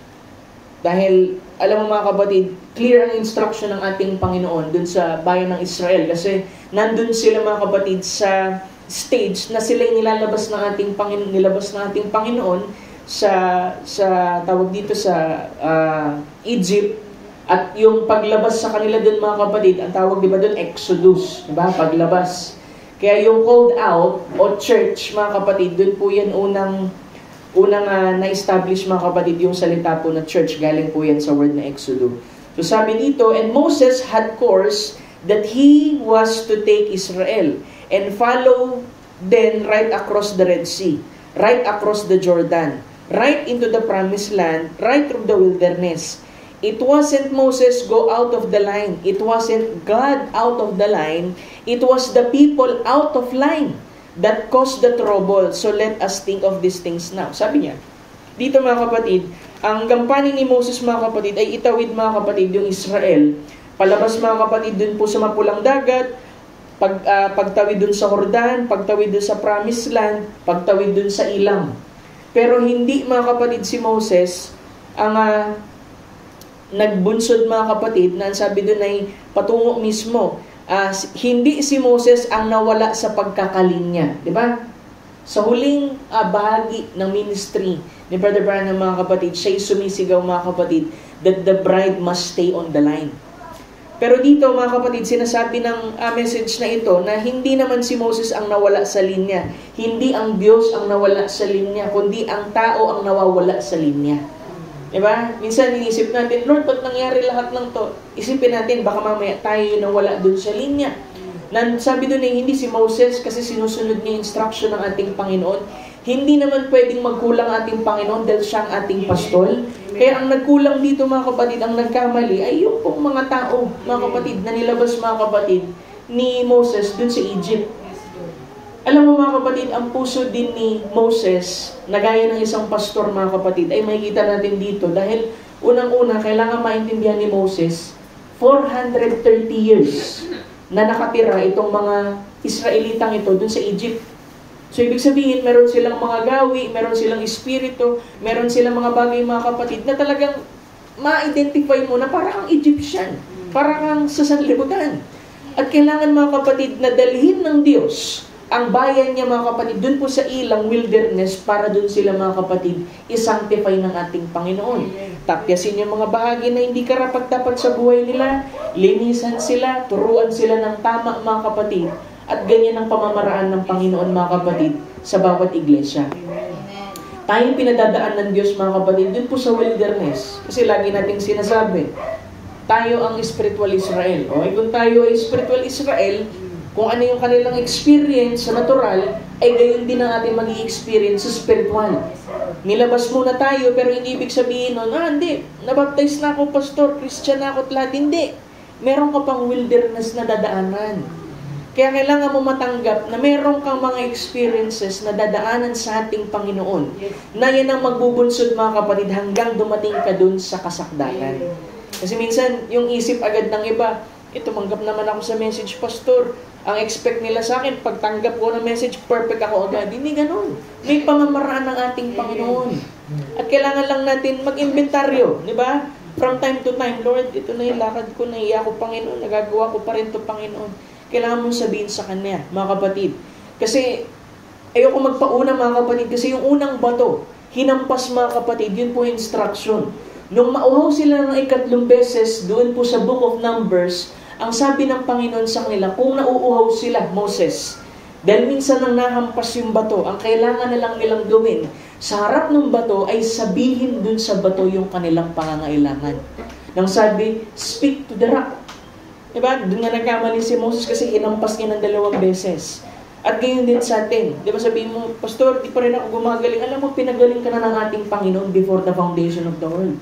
Dahil, alam mo mga kapatid, clear ang instruction ng ating Panginoon dun sa bayan ng Israel. Kasi, nandun sila mga kapatid sa stage na sila nilalabas ng ating Panginoon sa tawag dito sa Egypt. At yung paglabas sa kanila dun mga kapatid, ang tawag diba dun, Exodus. Diba? Paglabas. Kaya yung called out o church mga kapatid, dun po yan unang na-establish mga kapatid yung salita po na church. Galing po yan sa word na Exodus. So sabi dito, and Moses had course that he was to take Israel and follow then right across the Red Sea, right across the Jordan, right into the promised land, right through the wilderness. It wasn't Moses go out of the line. It wasn't God out of the line. It was the people out of line that caused the trouble. So let us think of these things now. Sabi niya, dito mga kapatid, ang gampanin ni Moses mga kapatid ay itawid mga kapatid yung Israel. Palabas mga kapatid dun po sa mapulang dagat, pagtawid dun sa Jordan, pagtawid dun sa promised land, pagtawid dun sa ilang. Pero hindi mga kapatid si Moses ang nagbunsod mga kapatid na sabi dun ay patungo mismo. Hindi si Moses ang nawala sa pagkakalinya, di ba? Sa huling bahagi ng ministry ni Brother Branham mga kapatid, siya'y sumisigaw mga kapatid that the bride must stay on the line. Pero dito mga kapatid, sinasabi ng message na ito na hindi naman si Moses ang nawala sa linya. Hindi ang Diyos ang nawala sa linya, kundi ang tao ang nawawala sa linya. Diba? Minsan inisip natin, Lord, ba't nangyari lahat ng to? Isipin natin, baka mamaya tayo yung nawala dun sa linya. Sabi dun hindi si Moses kasi sinusunod niya instruction ng ating Panginoon. Hindi naman pwedeng magkulang ating Panginoon dahil siya ang ating pastol. Kaya ang nagkulang dito mga kapatid, ang nagkamali ay yung pong mga tao, mga kapatid, na nilabas mga kapatid ni Moses dun sa Egypt. Alam mo mga kapatid, ang puso din ni Moses, na gaya ng isang pastor mga kapatid, ay makikita natin dito dahil unang-una, kailangan maintindihan ni Moses, 430 years na nakatira itong mga Israelitang ito dun sa Egypt. So ibig sabihin, meron silang mga gawi, meron silang espiritu, meron silang mga bagay mga kapatid na talagang ma-identify mo na parang kang Egyptian, parang kang sa sanlibutan. At kailangan mga kapatid na dalhin ng Diyos ang bayan niya mga kapatid, dun po sa ilang wilderness para dun sila mga kapatid isanctify ng ating Panginoon. Tapyasin yung mga bahagi na hindi karapat-dapat sa buhay nila, linisan sila, turuan sila ng tama mga kapatid, at ganyan ang pamamaraan ng Panginoon mga kapatid sa bawat iglesia. Tayong pinadadaan ng Diyos mga kapatid, dun po sa wilderness. Kasi lagi nating sinasabi, tayo ang spiritual Israel. O kung tayo ay spiritual Israel, kung ano yung kanilang experience sa natural, ay gayon din ang ating mag-i-experience sa spiritual. Nilabas muna tayo, pero hindi ibig sabihin nun, hindi, nabaptize na ako, pastor, Christian na ako, at lahat. Hindi. Meron ka pang wilderness na dadaanan. Kaya kailangan mo matanggap na meron kang mga experiences na dadaanan sa ating Panginoon, na yan ang magbubunsod mga kapatid hanggang dumating ka dun sa kasakdalan. Kasi minsan, yung isip agad ng iba, tumanggap naman ako sa message, pastor. Ang expect nila sa akin, pagtanggap ko ng message, perfect ako agad. Hindi ganun. May pamamaraan ng ating Panginoon. At kailangan lang natin mag-inventaryo, di ba? From time to time, Lord, ito na yung lakad ko, naiya ko, Panginoon, nagagawa ko pa rin ito, Panginoon. Kailangan mong sabihin sa Kanya, mga kapatid. Kasi, ayoko magpauna, mga kapatid, kasi yung unang bato, hinampas, mga kapatid, yun po yung instruction. Nung mauhaw sila ng 3 beses, doon po sa Book of Numbers, ang sabi ng Panginoon sa kanila, kung nauuhaw sila, Moses, dahil minsan nang nahampas yung bato, ang kailangan na lang nilang gawin, sa harap ng bato ay sabihin dun sa bato yung kanilang pangangailangan. Nang sabi, speak to the rock. Diba? Doon nga nagkamali si Moses kasi hinampas niya ng 2 beses. At gayon din sa atin. Diba sabihin mo, pastor, di pa rin ako gumagaling. Alam mo, pinagaling ka na ng ating Panginoon before the foundation of the world.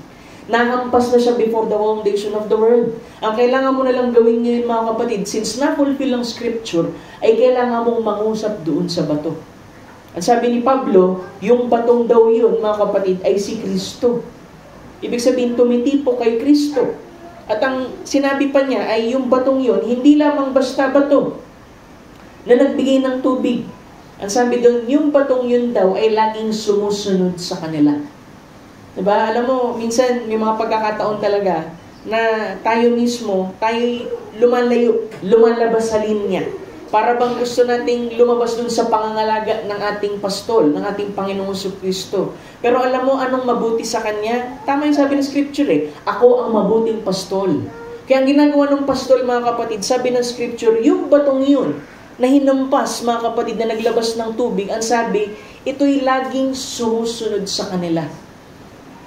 Nahampas na siya before the foundation of the world. Ang kailangan mo na lang gawin ngayon mga kapatid, since na-fulfill ang scripture, ay kailangan mong mangusap doon sa bato. Ang sabi ni Pablo, yung batong daw yun mga kapatid ay si Kristo. Ibig sabihin, tumitipo kay Kristo. At ang sinabi pa niya ay yung batong yun, hindi lamang basta bato na nagbigay ng tubig. Ang sabi doon, yung batong yun daw ay laging sumusunod sa kanila. Diba? Alam mo, minsan may mga pagkakataon talaga na tayo mismo, tayo lumalabas sa linya. Para bang gusto nating lumabas dun sa pangangalaga ng ating pastol, ng ating Panginoong Kristo. Pero alam mo anong mabuti sa Kanya? Tama yung sabi ng Scripture ako ang mabuting pastol. Kaya ang ginagawa ng pastol mga kapatid, sabi ng Scripture, yung batong yun, na hinampas mga kapatid na naglabas ng tubig, ang sabi, ito'y laging sumusunod sa kanila.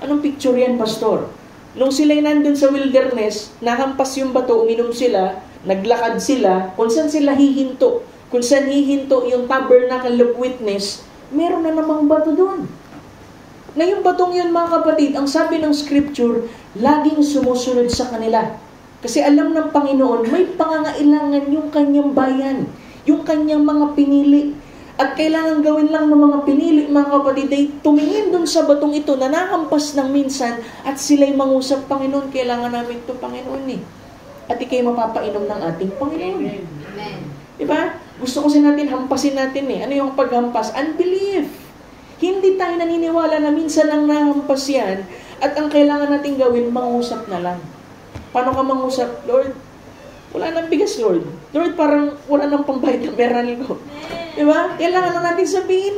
Anong picture yan, pastor? Nung sila'y nandun sa wilderness, nahampas yung bato, uminom sila, naglakad sila, kung saan sila hihinto. Kung saan hihinto yung tabernacle of witness, meron na namang bato doon. Na yung batong yun mga kapatid, ang sabi ng Scripture, laging sumusunod sa kanila. Kasi alam ng Panginoon, may pangangailangan yung kanyang bayan, yung kanyang mga pinili. At kailangan gawin lang ng mga pinili, mga kapatid, ay tumingin dun sa batong ito na nahampas ng minsan at sila'y mangusap, Panginoon, kailangan namin ito, Panginoon At ikay mapapainom ng ating Panginoon. Amen. Diba? Gusto ko natin, hampasin natin Ano yung paghampas? Unbelief. Hindi tayo naniniwala na minsan lang nahampas yan at ang kailangan natin gawin, mangusap na lang. Paano ka mangusap? Lord, wala nang bigas, Lord. Lord, parang wala nang pambayad ng meral ko. Diba? Kailangan lang natin sabihin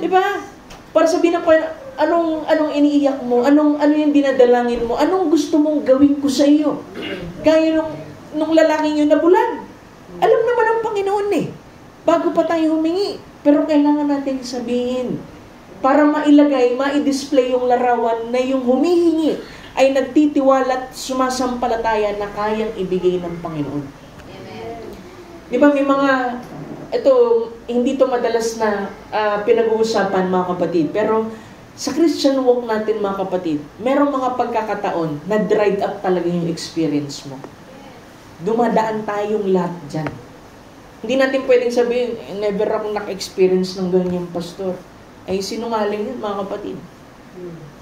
Diba? Para sabihin ng anong iniiyak mo? Ano yung dinadalangin mo? Anong gusto mong gawin ko sa iyo? Gaya nung lalaking yun na bulag. Alam naman ng Panginoon bago pa tayo humingi. Pero kailangan natin sabihin para mailagay, ma-display yung larawan na yung humihingi ay nagtitiwala at sumasampalataya na kayang ibigay ng Panginoon. Amen. Di ba may mga, hindi to madalas na pinag-uusapan mga kapatid, pero sa Christian walk natin mga kapatid, merong mga pagkakataon na dried up talaga yung experience mo. Dumadaan tayong lahat dyan. Hindi natin pwedeng sabihin, never akong naka-experience ng ganyan, pastor. Ay sinungaling yun mga kapatid.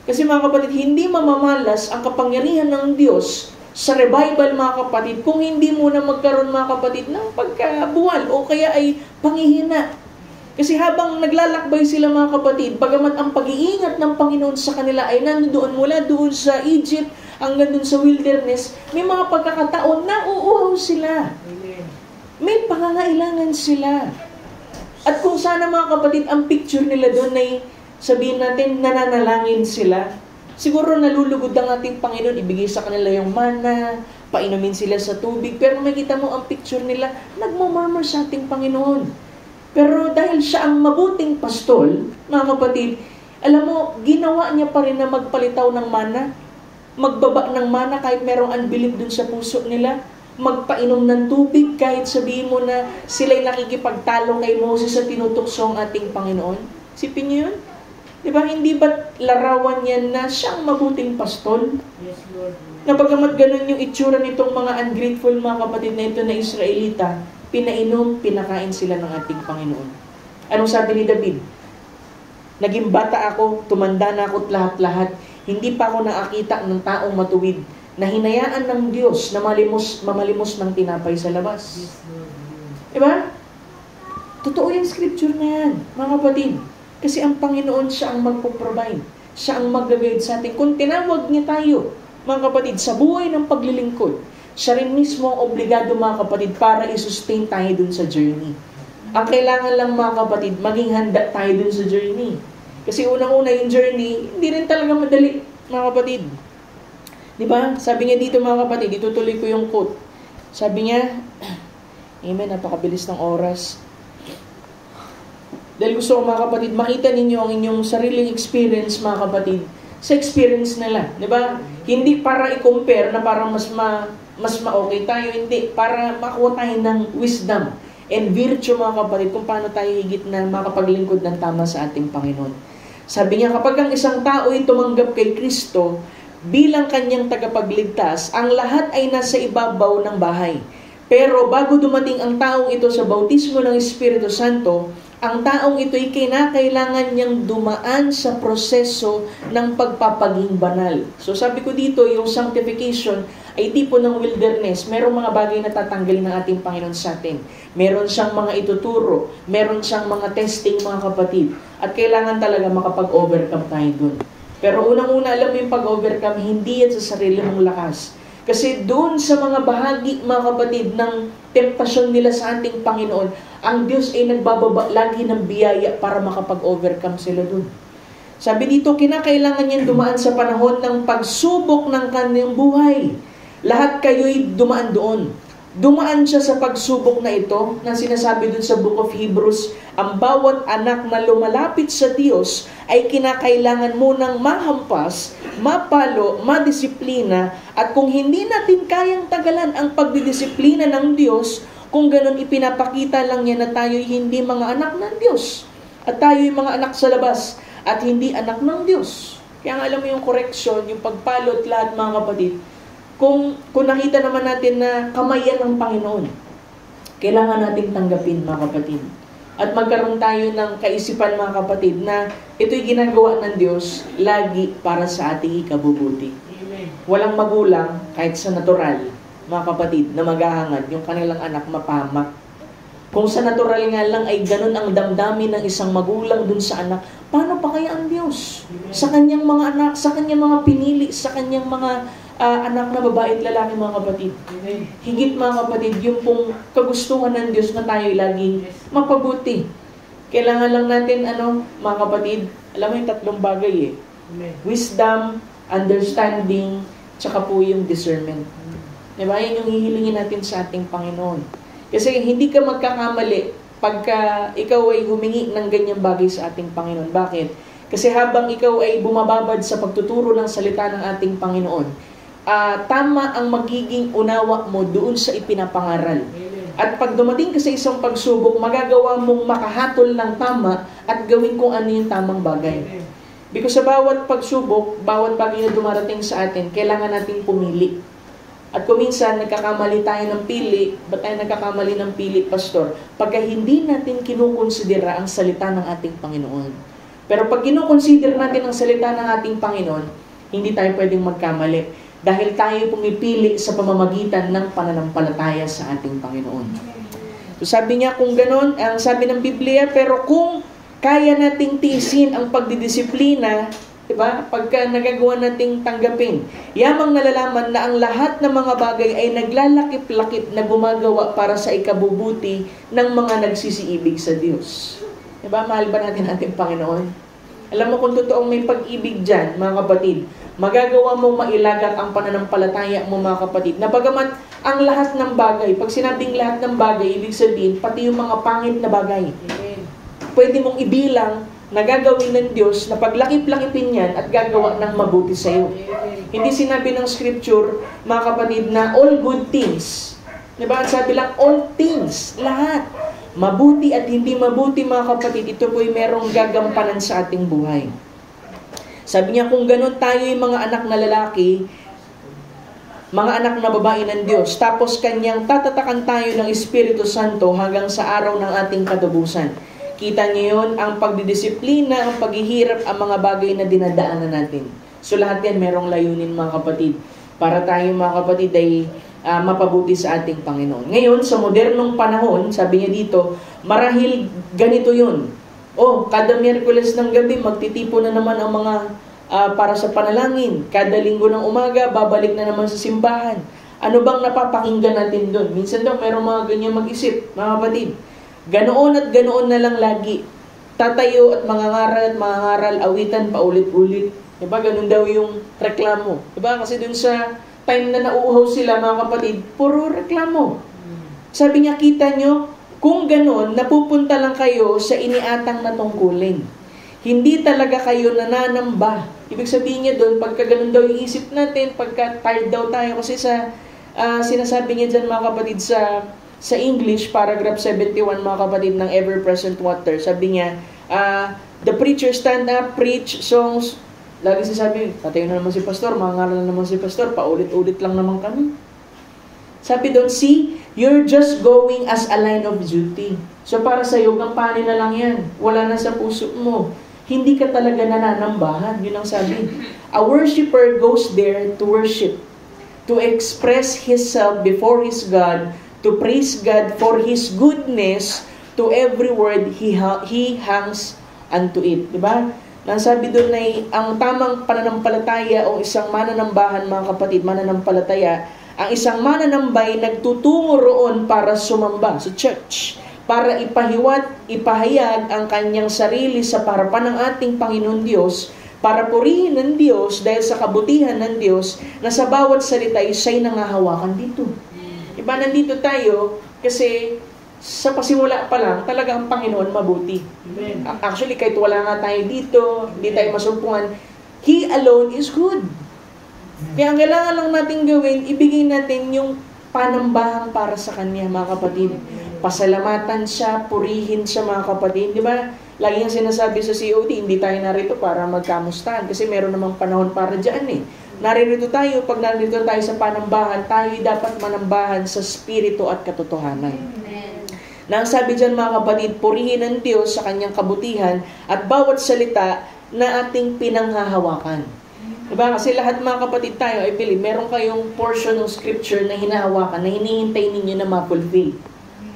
Kasi mga kapatid, hindi mamamalas ang kapangyarihan ng Diyos sa revival mga kapatid kung hindi muna magkaroon mga kapatid ng pagkabuwal o kaya ay panghihina. Kasi habang naglalakbay sila mga kapatid, bagamat ang pag-iingat ng Panginoon sa kanila ay nandoon mula doon sa Egypt hanggang doon sa wilderness, may mga pagkakataon na uuhaw sila. May pangangailangan sila. At kung sana mga kapatid, ang picture nila doon ay sabihin natin, nananalangin sila. Siguro nalulugod ang ating Panginoon, ibigay sa kanila yung mana, painumin sila sa tubig. Pero makita mo ang picture nila, nagmumurmur sa ating Panginoon. Pero dahil siya ang mabuting pastol, mga kapatid, alam mo, ginawa niya pa rin na magpalitaw ng mana, magbaba ng mana kahit merong unbelief dun sa puso nila, magpainom ng tubig kahit sabihin mo na sila'y nakikipagtalo kay Moses sa tinutukso ang ating Panginoon. Sipin niyo yun? Diba, hindi ba larawan yan na siyang mabuting pastol? Yes, Lord. Na bagamat ganun yung itsura nitong mga ungrateful mga kapatid na ito na Israelita, pinainom, pinakain sila ng ating Panginoon. Anong sabi ni David? Naging bata ako, tumanda na ako at lahat-lahat. Hindi pa ako nakakita ng taong matuwid na hinayaan ng Diyos na mamalimos ng tinapay sa labas. Yes, Lord. Diba? Totoo yung scripture na yan, mga kapatid. Kasi ang Panginoon siya ang magpo-provide. Siya ang mag-guide sa atin. Kung tinawag niya tayo, mga kapatid, sa buhay ng paglilingkod, siya rin mismo ang obligado mga kapatid para i-sustain tayo dun sa journey. Ang kailangan lang mga kapatid, maging handa tayo dun sa journey. Kasi unang-una yung journey, hindi rin talaga madali, mga kapatid. Diba? Sabi niya dito mga kapatid, itutuloy ko yung quote. Sabi niya, amen, napakabilis ng oras. Dahil gusto ko mga kapatid, makita ninyo ang inyong sariling experience mga kapatid sa experience nila. Diba? Hindi para i-compare na parang mas ma-okay tayo. Hindi. Para makuha tayo ng wisdom and virtue mga kapatid kung paano tayo higit na makapaglingkod ng tama sa ating Panginoon. Sabi niya, kapag ang isang tao ay tumanggap kay Kristo, bilang kanyang tagapagligtas, ang lahat ay nasa ibabaw ng bahay. Pero bago dumating ang taong ito sa bautismo ng Espiritu Santo, ang taong ito ay kinakailangan niyang dumaan sa proseso ng pagpapaging banal. So sabi ko dito, yung sanctification ay tipo ng wilderness. Merong mga bagay na tatanggalin ng ating Panginoon sa atin. Meron siyang mga ituturo. Meron siyang mga testing, mga kapatid. At kailangan talaga makapag-overcome tayo dun. Pero unang-una, alam mo yung pag-overcome, hindi yan sa sarili mong lakas. Kasi doon sa mga bahagi, mga kapatid, ng temptasyon nila sa ating Panginoon, ang Diyos ay nagbababa lagi ng biyaya para makapag-overcome sila doon. Sabi dito, kinakailangan niyan dumaan sa panahon ng pagsubok ng kanyang buhay. Lahat kayo'y dumaan doon. Dumaan siya sa pagsubok na ito, na sinasabi dun sa Book of Hebrews, ang bawat anak na lumalapit sa Diyos ay kinakailangan munang mahampas, mapalo, madisiplina, at kung hindi natin kayang tagalan ang pagdidisiplina ng Diyos, kung ganun ipinapakita lang niya na tayo'y hindi mga anak ng Diyos, at tayo'y mga anak sa labas, at hindi anak ng Diyos. Kaya nga alam mo yung correction, yung pagpalot lahat mga kapatid, kung nakita naman natin na kamayan ng Panginoon, kailangan nating tanggapin mga kapatid. At magkaroon tayo ng kaisipan mga kapatid na ito'y ginagawa ng Diyos lagi para sa ating ikabubuti. Walang magulang kahit sa natural, mga kapatid, na maghahangad yung kanilang anak mapahamak. Kung sa natural nga lang ay ganun ang damdamin ng isang magulang dun sa anak, paano pa kaya ang Diyos? Sa kanyang mga anak, sa kanyang mga pinili, sa kanyang mga anak na babae at lalaki mga kapatid. Higit mga kapatid, yung pong kagustuhan ng Diyos na tayo laging mapabuti. Kailangan lang natin, mga kapatid, alam mo yung tatlong bagay wisdom, understanding, tsaka po yung discernment. Diba? Yan yung hihilingin natin sa ating Panginoon. Kasi hindi ka magkakamali pagka ikaw ay humingi ng ganyang bagay sa ating Panginoon. Bakit? Kasi habang ikaw ay bumababad sa pagtuturo ng salita ng ating Panginoon, tama ang magiging unawa mo doon sa ipinapangaral. At pag dumating ka sa isang pagsubok, magagawa mong makahatol ng tama at gawin kung ano yung tamang bagay. Because sa bawat pagsubok, bawat bagay na dumarating sa atin, kailangan nating pumili. At kung minsan nagkakamali tayo ng pili, ba't tayo nagkakamali ng pili, Pastor? Pagka hindi natin kinukonsidera ang salita ng ating Panginoon. Pero pag kinukonsider natin ang salita ng ating Panginoon, hindi tayo pwedeng magkamali. Dahil tayo pumipili sa pamamagitan ng pananampalataya sa ating Panginoon. So sabi niya kung ganon, ang sabi ng Biblia, pero kung kaya nating tiisin ang pagdidisiplina, diba? Pagka nagagawa nating tanggapin, yamang nalalaman na ang lahat ng mga bagay ay naglalakip-lakip na gumagawa para sa ikabubuti ng mga nagsisiibig sa Diyos. Diba? Mahal ba natin ating Panginoon? Alam mo kung totoong may pag-ibig dyan, mga kapatid, magagawa mong mailagak ang pananampalataya mo mga kapatid. Na bagamat ang lahat ng bagay, pag sinabing lahat ng bagay, ibig sabihin, pati yung mga pangit na bagay. Pwede mong ibilang na gagawin ng Diyos na paglakip-lakipin yan at gagawa ng mabuti sa iyo. Hindi sinabi ng Scripture, mga kapatid, na all good things. Diba? Sabi lang, all things, lahat. Mabuti at hindi mabuti mga kapatid, ito po'y merong gagampanan sa ating buhay. Sabi niya, kung ganun tayo yung mga anak na lalaki, mga anak na babae ng Diyos, tapos kanyang tatatakan tayo ng Espiritu Santo hanggang sa araw ng ating katubusan. Kita niyo yun, ang pagdidisiplina, ang paghihirap, ang mga bagay na dinadaanan natin. So lahat yan merong layunin mga kapatid, para tayo mga kapatid ay mapabuti sa ating Panginoon. Ngayon, sa modernong panahon, sabi niya dito, marahil ganito yun. Kada Miyerkules ng gabi, magtitipon na naman ang mga para sa panalangin. Kada linggo ng umaga, babalik na naman sa simbahan. Ano bang napapakinggan natin doon? Minsan daw, mayroong mga ganyan mag-isip, mga kapatid. Ganoon at ganoon na lang lagi. Tatayo at mangangaral, awitan, paulit-ulit. Diba? Ganun daw yung reklamo. Diba? Kasi doon sa time na nauuhaw sila, mga kapatid, puro reklamo. Sabi niya, kita nyo, kung ganon, napupunta lang kayo sa iniatang na tungkulin. Hindi talaga kayo nananamba. Ibig sabihin niya doon, pagka ganon daw yung isip natin, pagka tired daw tayo, kasi sa sinasabi niya dyan mga kapatid sa English, paragraph 71 mga kapatid ng Ever Present Water, sabi niya, the preacher stand up, preach songs Lagi sasabi, patayo na naman si pastor, mangaral na naman si pastor, paulit-ulit lang naman kami. Sabi doon, see, you're just going as a line of duty. So para sa'yo, gampanin na lang yan. Wala na sa puso mo. Hindi ka talaga nananambahan. Yun ang sabi. A worshiper goes there to worship, to express himself before his God, to praise God for His goodness, to every word He hangs unto it. Diba? Nasabi doon na ang tamang pananampalataya o isang mananambahan, mga kapatid, mananampalataya, ang isang mananambay nagtutungo roon para sumamba sa church, para ipahayag ang kanyang sarili sa harapan ng ating Panginoon Diyos, para purihin ng Diyos dahil sa kabutihan ng Diyos na sa bawat salita siya'y nangahawakan dito. Iba, nandito tayo kasi sa pasimula pa lang, talaga ang Panginoon mabuti. Amen. Actually, kahit wala nga tayo dito, hindi tayo masumpungan, He alone is good. Kaya ang kailangan lang natin gawin, ibigay natin yung panambahan para sa Kanya, mga kapatid. Pasalamatan siya, purihin siya, mga kapatid. Di ba? Lagi yung sinasabi sa COD, hindi tayo narito para magkamustahan kasi meron namang panahon para dyan eh. Naririto tayo, pag narito tayo sa panambahan, tayo dapat manambahan sa spirito at katotohanan. Na ang sabi dyan, mga kapatid, purihin ng Diyos sa kanyang kabutihan at bawat salita na ating pinanghahawakan. Diba? Kasi lahat, mga kapatid, tayo, I believe, meron kayong portion ng scripture na hinahawakan, na hinihintay ninyo na ma-fulfill.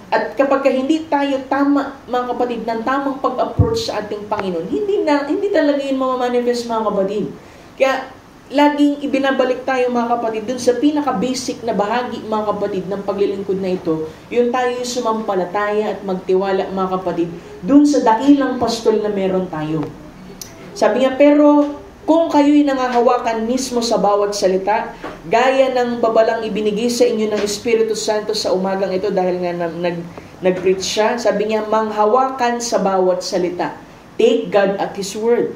At kapag hindi tayo tama, mga kapatid, ng tamang pag-approach sa ating Panginoon, hindi talaga yun mamamanifest, mga kapatid. Kaya, laging ibinabalik tayo, mga kapatid, dun sa pinaka-basic na bahagi, mga kapatid, ng paglilingkod na ito, yung tayo sumampalataya at magtiwala, mga kapatid, dun sa dakilang pastol na meron tayo. Sabi niya, pero kung kayo'y nangahawakan mismo sa bawat salita, gaya ng babalang ibinigay sa inyo ng Espiritu Santo sa umagang ito, dahil nga nag-preach siya, sabi niya, manghawakan sa bawat salita. Take God at His word.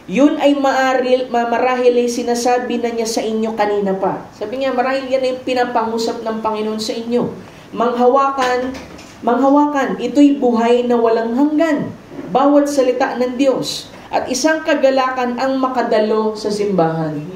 Yun ay marahil ay sinasabi na niya sa inyo kanina pa. Sabi niya, marahil yan ay pinapangusap ng Panginoon sa inyo. Manghawakan, ito'y buhay na walang hanggan. Bawat salita ng Diyos. At isang kagalakan ang makadalo sa simbahan.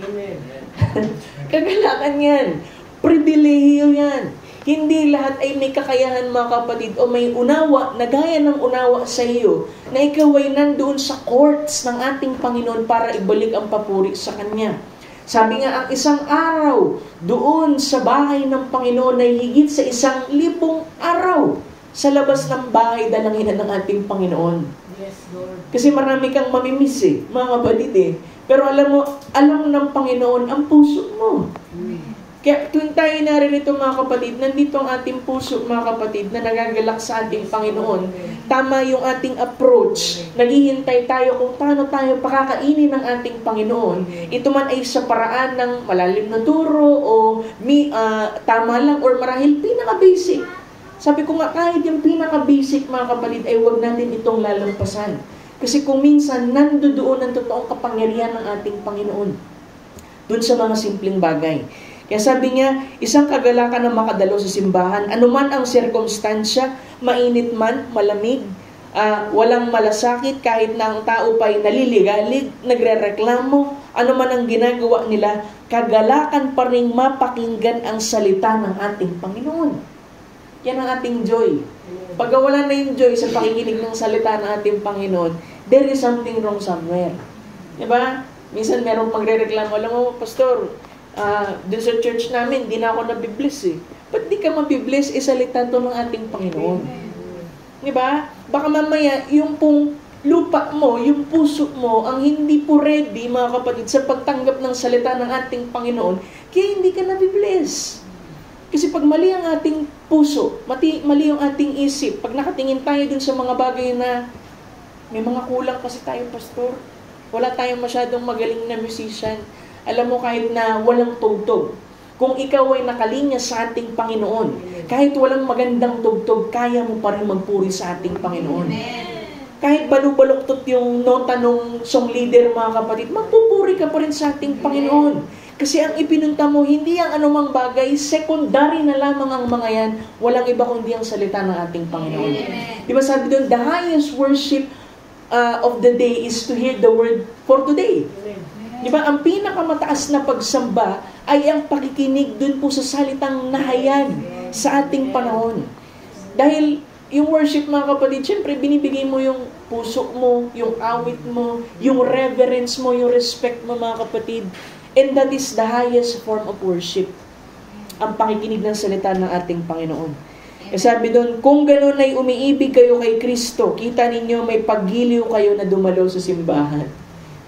Kagalakan yan. Pribilehiyo yan. Hindi lahat ay may kakayahan, mga kapatid, o may unawa na gaya ng unawa sa iyo, na ikaw ay nandoon sa courts ng ating Panginoon para ibalik ang papuri sa Kanya. Sabi nga, ang isang araw doon sa bahay ng Panginoon ay higit sa 1,000 araw sa labas ng bahay dalanginan ng ating Panginoon. Yes, Lord. Kasi marami kang mamimiss mga kapatid Pero alam ng Panginoon ang puso mo. Kaya tuwing tayo naririto, mga kapatid, nandito ang ating puso, mga kapatid, na nagagalak sa ating Panginoon. Tama yung ating approach. Naghihintay tayo kung paano tayo pakakainin ng ating Panginoon. Ito man ay sa paraan ng malalim na turo o tama lang or marahil pinaka-basic. Sabi ko nga, kahit yung pinaka-basic, mga kapatid, ay huwag natin itong lalampasan. Kasi kung minsan, nandoon ang totoong kapangyarihan ng ating Panginoon. Doon sa mga simpleng bagay. Kaya sabi niya, isang kagalakan na makadalo sa simbahan, anuman ang sirkumstansya, mainit man, malamig, walang malasakit, kahit na ang tao pa'y naliligalig, nagrereklamo, anuman ang ginagawa nila, kagalakan pa rin mapakinggan ang salita ng ating Panginoon. Yan ang ating joy. Pag wala na yung joy sa pakikinig ng salita ng ating Panginoon, there is something wrong somewhere. Diba? Minsan merong magre-reklamo, alam mo, Pastor, dun sa church namin, di na ako nabibless Ba't di ka mabibless? Salita to ng ating Panginoon. Diba? Baka mamaya, yung pong lupa mo, yung puso mo, ang hindi po ready, mga kapatid, sa pagtanggap ng salita ng ating Panginoon, kaya hindi ka nabibless. Kasi pag mali ang ating puso, mali yung ating isip, pag nakatingin tayo dun sa mga bagay na may mga kulang kasi tayo, Pastor, wala tayong masyadong magaling na musician, alam mo, kahit na walang tugtog, kung ikaw ay nakalinya sa ating Panginoon, kahit walang magandang tugtog, kaya mo pa rin magpuri sa ating Panginoon. Kahit balubaluktot yung nota ng song leader, mga kapatid, magpupuri ka pa rin sa ating Panginoon. Kasi ang ipinunta mo, hindi ang anumang bagay, secondary na lamang ang mga yan, walang iba kundi ang salita ng ating Panginoon. Di ba sabi doon, the highest worship of the day is to hear the word for today. Di ba? Ang pinakamataas na pagsamba ay ang pakikinig dun po sa salitang nahayag sa ating panahon. Dahil yung worship, mga kapatid, syempre binibigay mo yung puso mo, yung awit mo, yung reverence mo, yung respect mo, mga kapatid. And that is the highest form of worship. Ang pakikinig ng salita ng ating Panginoon. E sabi doon, kung gano'n ay umiibig kayo kay Kristo, kita ninyo may paggiliw kayo na dumalo sa simbahan.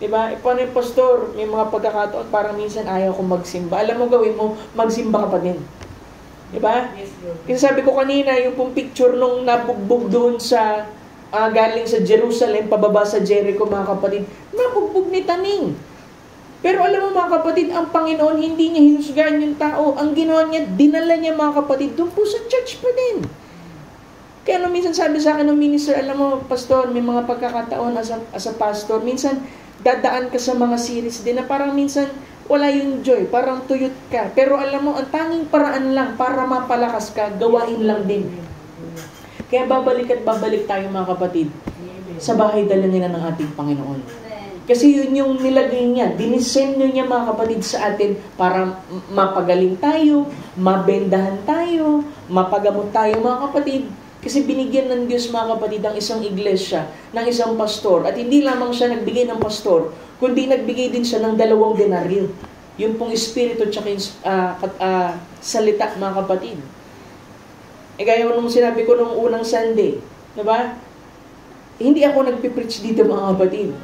Diba? E paano yung pastor? May mga pagkakataon, parang minsan ayaw kong magsimba. Alam mo, gawin mo, magsimba ka pa din. Diba? Kasi sabi ko kanina, yung pong picture nung nabugbog doon sa, galing sa Jerusalem, pababa sa Jericho, mga kapatid, nabugbog ni Taning. Pero alam mo, mga kapatid, ang Panginoon, hindi niya hinusgahan yung tao. Ang ginawa niya, dinala niya, mga kapatid, doon po sa church pa din. Kaya minsan sabi sa akin ng minister, alam mo, pastor, may mga pagkakataon as a pastor, minsan, dadaan ka sa mga series din na parang minsan wala yung joy, parang tuyot ka. Pero alam mo, ang tanging paraan lang para mapalakas ka, gawain lang din. Kaya babalik at babalik tayo, mga kapatid, sa bahay dala nila ng ating Panginoon. Kasi yun yung nilagay niya, dinisenyo niya, mga kapatid, sa atin para mapagaling tayo, mabendahan tayo, mapagamot tayo, mga kapatid. Kasi binigyan ng Diyos, mga kapatid, ang isang iglesia, ng isang pastor. At hindi lamang siya nagbigay ng pastor, kundi nagbigay din siya ng 2 denaryo. Yung pong espiritu at salita, mga kapatid. E gaya nung sinabi ko nung unang Sunday, diba? Hindi ako nagpipreach dito, mga kapatid.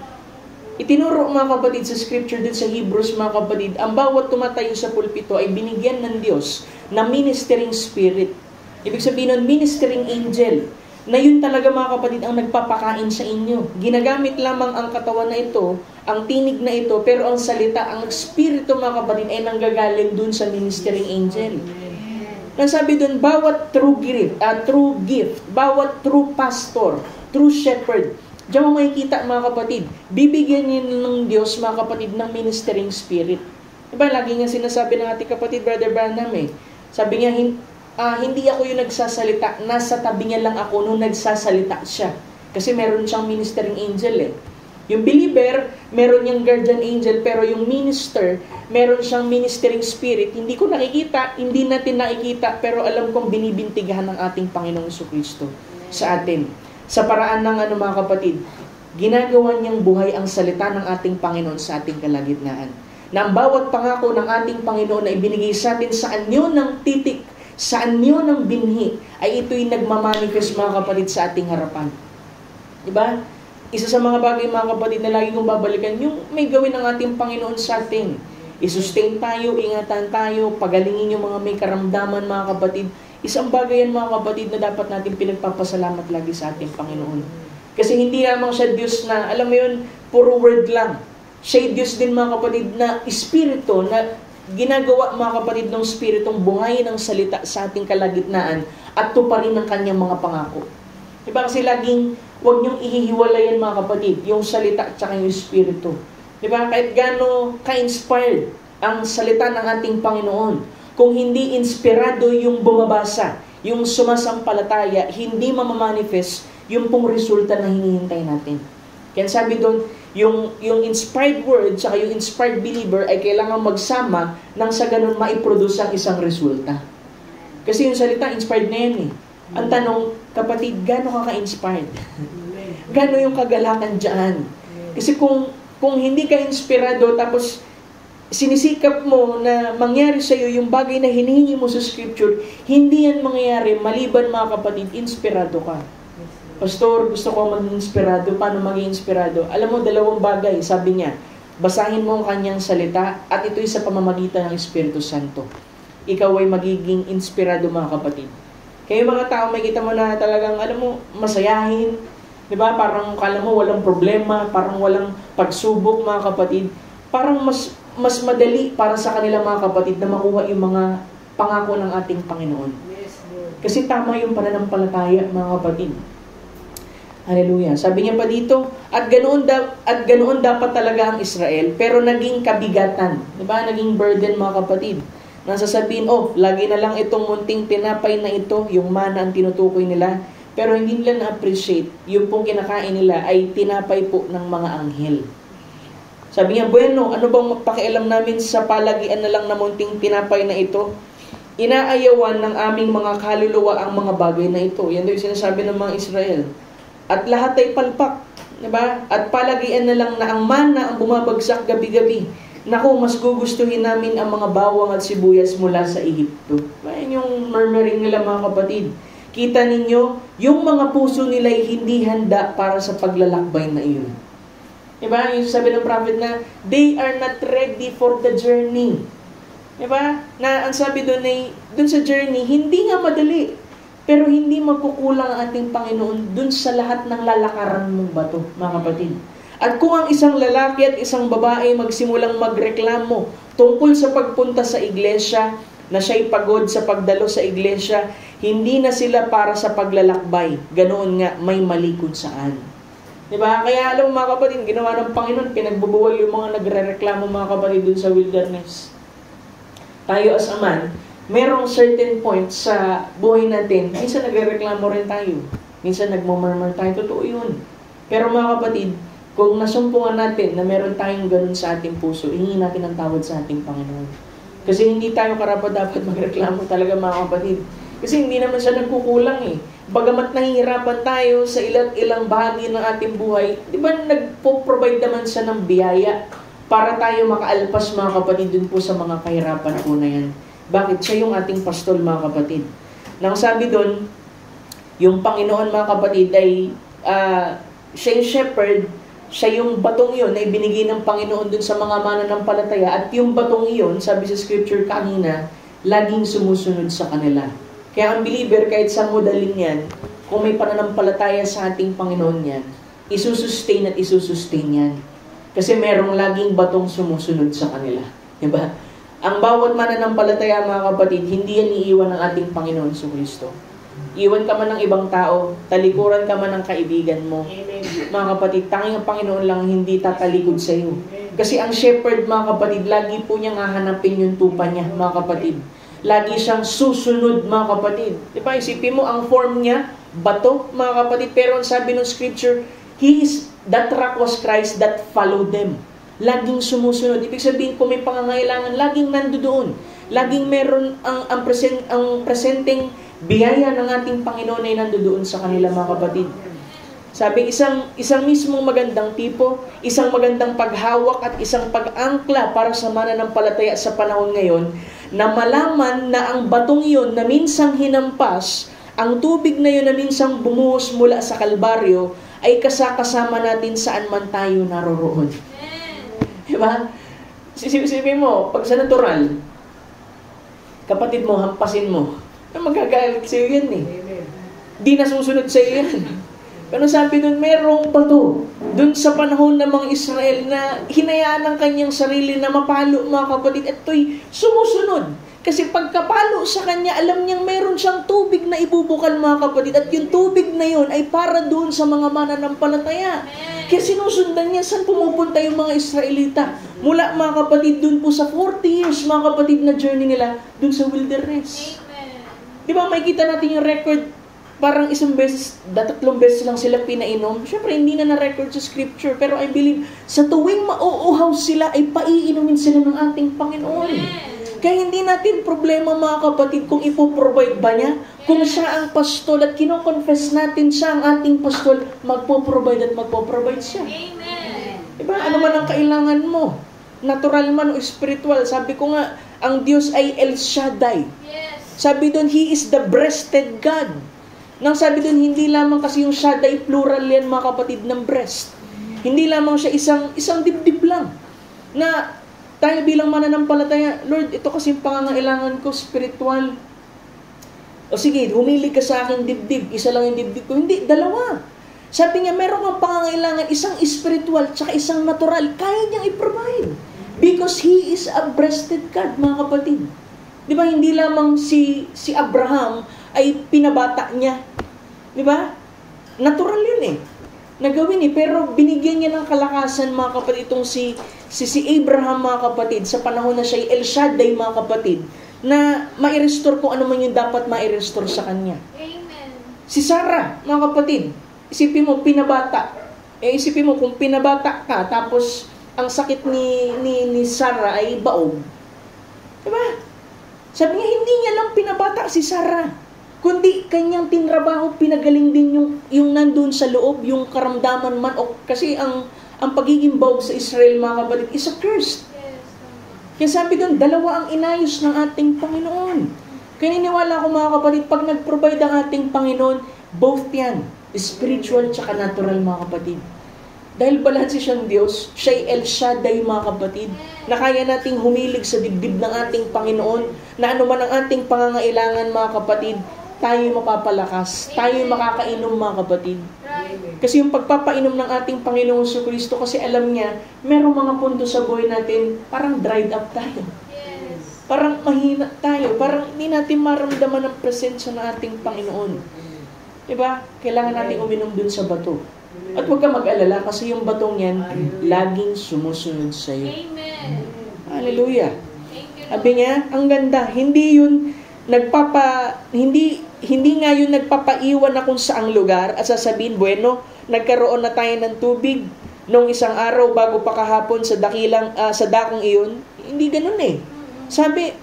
Itinuro, mga kapatid, sa scripture din sa Hebrews, mga kapatid, ang bawat tumatayo sa pulpito ay binigyan ng Diyos na ministering spirit. Ibig sabihin nun, ministering angel, na yun talaga, mga kapatid, ang nagpapakain sa inyo. Ginagamit lamang ang katawan na ito, ang tinig na ito, pero ang salita, ang espiritu, mga kapatid, ay nanggagaling dun sa ministering angel. Nasabi dun, bawat true gift, bawat true pastor, true shepherd, diyan mo makikita, mga kapatid, bibigyan niyo ng Diyos, mga kapatid, ng ministering spirit. Diba, lagi nga sinasabi ng ating kapatid, Brother Branham, sabi niya, hindi ako yung nagsasalita, nasa tabi niya lang ako nung nagsasalita siya. Kasi meron siyang ministering angel Yung believer, meron niyang guardian angel, pero yung minister, meron siyang ministering spirit. Hindi ko nakikita, hindi natin nakikita, pero alam kong binibintigahan ng ating Panginoong Jesucristo sa atin. Sa paraan ng mga kapatid, ginagawa niyang buhay ang salita ng ating Panginoon sa ating kalagitnaan. Na ang bawat pangako ng ating Panginoon na ibinigay sa atin sa anyo ng titik, sa anyo ng binhi, ay ito'y nagmamanifest, mga kapatid, sa ating harapan. Diba? Isa sa mga bagay, mga kapatid, na lagi kong babalikan, yung may gawin ng ating Panginoon sa atin. I-sustain tayo, ingatan tayo, pagalingin yung mga may karamdaman, mga kapatid. Isang bagay yan, mga kapatid, na dapat natin pinagpapasalamat lagi sa ating Panginoon. Kasi hindi lamang siya Diyos na, alam mo yun, puro word lang. Siya Diyos din, mga kapatid, na espiritu, na ginagawa, mga kapatid, ng spiritong buhay ng salita sa ating kalagitnaan at tuparin ng kanyang mga pangako. Diba? Kasi laging, huwag niyong ihihiwalayan, mga kapatid, yung salita at saka yung espiritu. Diba? Kahit gaano ka-inspired ang salita ng ating Panginoon, kung hindi inspirado yung bumabasa, yung sumasampalataya, hindi mamamanifest yung pong resulta na hinihintay natin. Kaya sabi doon, yung inspired word saka yung inspired believer ay kailangan magsama nang sa ganun maiproduce ang isang resulta. Kasi yung salita, inspired na yan Ang tanong, kapatid, gaano ka ka-inspired? Gaano yung kagalakan dyan? Kasi kung hindi ka inspirado, tapos sinisikap mo na mangyari sa iyo yung bagay na hinihingi mo sa scripture, hindi yan mangyayari maliban, mga kapatid, inspirado ka. Pastor, gusto ko maging inspirado. Paano maging inspirado? Alam mo, 2 bagay. Sabi niya, basahin mo ang kanyang salita at ito'y sa pamamagitan ng Espiritu Santo. Ikaw ay magiging inspirado, mga kapatid. Kaya yung mga tao, makikita mo na talagang, alam mo, masayahin. Diba? Parang kala mo walang problema, parang walang pagsubok, mga kapatid. Parang mas madali para sa kanila, mga kapatid, na makuha yung mga pangako ng ating Panginoon. Kasi tama yung pananampalataya, mga kapatid. Hallelujah. Sabi niya pa dito, at ganoon dapat talaga ang Israel, pero naging kabigatan. Diba? Naging burden, mga kapatid. Nang sasabihin, lagi na lang itong munting tinapay na ito, yung mana ang tinutukoy nila, pero hindi nila na-appreciate, yung pong kinakain nila ay tinapay po ng mga anghel. Sabi niya, bueno, ano bang magpakialam namin sa palagian na lang na munting tinapay na ito? Inaayawan ng aming mga kaluluwa ang mga bagay na ito. Yan daw yung sinasabi ng mga Israel. At lahat ay palpak. Diba? At palagian na lang na ang mana ang bumabagsak gabi-gabi. Naku, mas gugustuhin namin ang mga bawang at sibuyas mula sa Ehipto. Ayan yung murmuring nila mga kapatid. Kita ninyo, yung mga puso nila ay hindi handa para sa paglalakbay na iyon. Diba? Yung sabi ng prophet na, they are not ready for the journey. Diba? Na ang sabi doon ay, doon sa journey, hindi nga madali. Pero hindi magkukulang ang ating Panginoon doon sa lahat ng lalakaran mong bato, mga kapatid. At kung ang isang lalaki at isang babae magsimulang magreklamo tungkol sa pagpunta sa iglesia, na siya'y pagod sa pagdalo sa iglesia, hindi na sila para sa paglalakbay. Ganoon nga, may mali kung saan. Diba? Kaya alam mo mga kapatid, ginawa ng Panginoon, pinagbubuwal yung mga nagre-reklamo mga kapatid dun sa wilderness. Tayo as a man, merong certain point sa buhay natin, minsan nagre-reklamo rin tayo. Minsan nagmumurmur tayo, totoo yun. Pero mga kapatid, kung nasumpungan natin na meron tayong ganun sa ating puso, hingin natin ang tawad sa ating Panginoon. Kasi hindi tayo karapat-dapat magreklamo talaga mga kapatid. Kasi hindi naman siya nagkukulang eh. Bagamat nahihirapan tayo sa ilang bahagi ng ating buhay, di ba nagpo-provide naman siya ng biyaya para tayo makaalpas mga kapatid dun po sa mga kahirapan po na yan. Bakit? Siya yung ating pastol mga kapatid. Nang sabi dun, yung Panginoon mga kapatid ay siya yung shepherd, siya yung batong iyon na ibinigay ng Panginoon dun sa mga mananampalataya at yung batong iyon, sabi sa scripture kanina, laging sumusunod sa kanila. Kaya ang believer, kahit sa modaling yan, kung may pananampalataya sa ating Panginoon yan, isusustain at isusustain yan. Kasi merong laging batong sumusunod sa kanila. Diba? Ang bawat mananampalataya mga kapatid, hindi yan iiwan ng ating Panginoon sa Kristo. Iwan ka man ng ibang tao, talikuran ka man ng kaibigan mo. Amen. Mga kapatid, tanging ang Panginoon lang hindi tatalikod sa iyo. Kasi ang shepherd, mga kapatid, lagi po niyang hahanapin yung tupa niya, mga kapatid. Lagi siyang susunod, mga kapatid. Diba? Isipin mo, ang form niya, bato, mga kapatid. Pero ang sabi ng scripture, that rock was Christ that followed them. Laging sumusunod. Ibig sabihin, kung may pangangailangan, laging nandoon. Laging meron ang presenteng biyaya ng ating Panginoon ay nandoon sa kanila mga kapatid. Sabi, isang mismong magandang tipo, isang magandang paghawak at isang pag-angkla para sa mananampalataya sa panahon ngayon, na malaman na ang batong iyon na minsang hinampas, ang tubig na yun na minsang bumuhos mula sa Kalbaryo, ay kasama natin saan man tayo naroroon. Diba? Sisipin mo, pag sa natural, kapatid mo, hampasin mo, magagalit sa'yo yan eh. Di nasusunod sa'yo yan. Pero sabi nun, merong bato. Dun sa panahon ng mga Israel na hinayaan ang kanyang sarili na mapalo mga kapatid, at ito'y sumusunod. Kasi pagkapalo sa kanya, alam niyang meron siyang tubig na ibubukal mga kapatid. At yung tubig na yun ay para doon sa mga mananampalataya. Kaya sinusundan niya, saan pumupunta yung mga Israelita? Mula mga kapatid, dun po sa 40 years mga kapatid na journey nila, dun sa wilderness. Di ba makikita natin yung record, parang isang beses, 3 beses lang sila pinainom. Siyempre, hindi na na-record sa scripture. Pero I believe, sa tuwing mauuhaw sila, ay paiinumin sila ng ating Panginoon. Kaya hindi natin problema mga kapatid kung ipoprovide ba niya. Kung siya ang pastol at kinoconfess natin siya ang ating pastol, magpo-provide at magpo-provide siya. Amen. Diba? Ano man ang kailangan mo? Natural man o spiritual. Sabi ko nga, ang Diyos ay El Shaddai. Sabi doon, He is the breasted God. Nang sabi doon, hindi lamang kasi yung Shaddai, plural yan mga kapatid ng breast. Hindi lamang siya isang dibdib lang. Na tayo bilang mananampalataya, Lord, ito kasi yung pangangailangan ko, spiritual. O sige, humilig ka sa aking dibdib. Isa lang yung dibdib ko. Hindi, dalawa. Sabi niya, meron kang pangangailangan, isang spiritual, tsaka isang natural. Kaya niyang i-provide. Because He is a breasted God, mga kapatid. Di ba, hindi lamang si Abraham ay pinabata niya. Di ba? Natural yun eh. Nagawin eh. Pero binigyan niya ng kalakasan, mga kapatid, itong si Abraham, mga kapatid, sa panahon na siya El Shaddai, mga kapatid, na ma-restore kung ano man yung dapat ma-restore sa kanya. Amen. Si Sarah, mga kapatid, isipin mo, pinabata. Isipin mo, kung pinabata ka, tapos ang sakit ni Sarah ay baog. Diba? Sabi niya, hindi niya lang pinabata si Sarah, kundi kanyang tinrabaho, pinagaling din yung nandun sa loob, yung karamdaman man. Kasi ang pagiging baog sa Israel, mga kapatid, is a curse. Kaya sabi doon, dalawa ang inayos ng ating Panginoon. Kaya niniwala ko, mga kapatid, pag nag-provide ang ating Panginoon, both yan, spiritual tsaka natural, mga kapatid. Dahil balanse siyang Diyos, siya'y El Shaddai, mga kapatid, na kaya nating humilig sa dibdib ng ating Panginoon, na ano man ang ating pangangailangan, mga kapatid, tayo mapapalakas, tayo makakainom, mga kapatid. Kasi yung pagpapainom ng ating Panginoon sa Kristo, kasi alam niya, merong mga punto sa buhay natin, parang dried up tayo. Parang mahina tayo, parang hindi natin maramdaman ang presensya ng ating Panginoon. Diba? Kailangan natin uminom dun sa bato. At huwag ka mag-alala kasi yung batong yan laging sumusunod sa iyo. Amen. Hallelujah. Sabi niya, ang ganda, hindi nga yun nagpapaiwan na kung saang lugar at sasabihin, bueno, nagkaroon na tayo ng tubig nung isang araw bago pa kahapon sa dakong iyon. Hindi ganun eh. Sabi,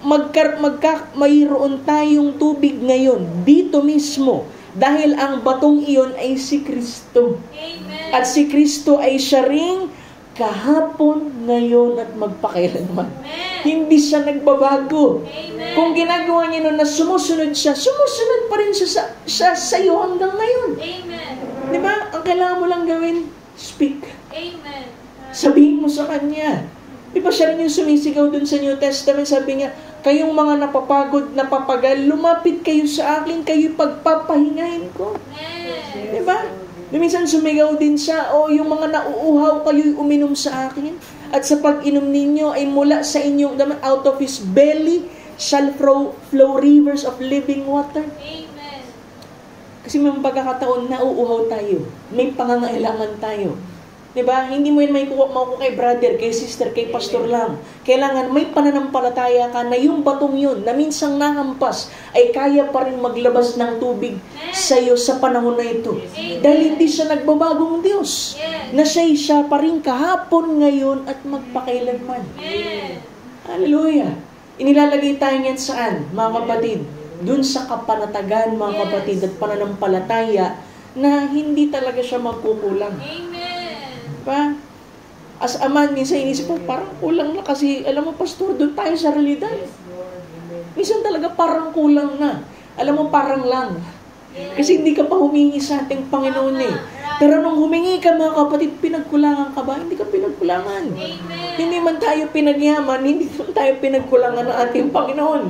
mayroon tayong tubig ngayon dito mismo. Dahil ang batong iyon ay si Kristo. Amen. At si Kristo ay siya ring kahapon, ngayon, at magpakailanman. Amen. Hindi siya nagbabago. Amen. Kung ginagawa niya nun na sumusunod siya, sumusunod pa rin siya sa iyo hanggang ngayon. Amen. Di ba? Ang kailangan mo lang gawin, speak. Amen. Sabihin mo sa Kanya. Di ba siya rin yung sumisigaw dun sa New Testament, sabi niya, kayong mga napapagod, napapagal, lumapit kayo sa akin, kayo pagpapahingahin ko. Amen. Diba? Minsan sumigaw din siya, yung mga nauuhaw, kayo'y uminom sa akin. At sa pag-inom ninyo ay mula sa inyong, out of His belly shall flow rivers of living water. Amen. Kasi may pagkakataon, nauuhaw tayo. May pangangailangan tayo. Diba? Hindi mo yun may makukuha kay brother, kay sister, kay pastor lang. Kailangan may pananampalataya ka na yung batong yun, na minsang nahampas, ay kaya pa rin maglabas ng tubig sa iyo sa panahon na ito. Dahil hindi siya nagbabagong Diyos. Na siya pa rin kahapon, ngayon, at magpakailanman. Hallelujah. Inilalagay tayo yan saan, mga kapatid? Dun sa kapanatagan, mga kapatid, at pananampalataya, na hindi talaga siya magkukulang. Diba? As a man, minsan inisip ko, parang kulang na kasi, alam mo, pastor, doon tayo sa realidad. Minsan talaga parang kulang na. Alam mo, parang lang. Kasi hindi ka pa humingi sa ating Panginoon eh. Pero nung humingi ka, mga kapatid, pinagkulangan ka ba? Hindi ka pinagkulangan. Hindi man tayo pinagyaman, hindi man tayo pinagkulangan ng ating Panginoon.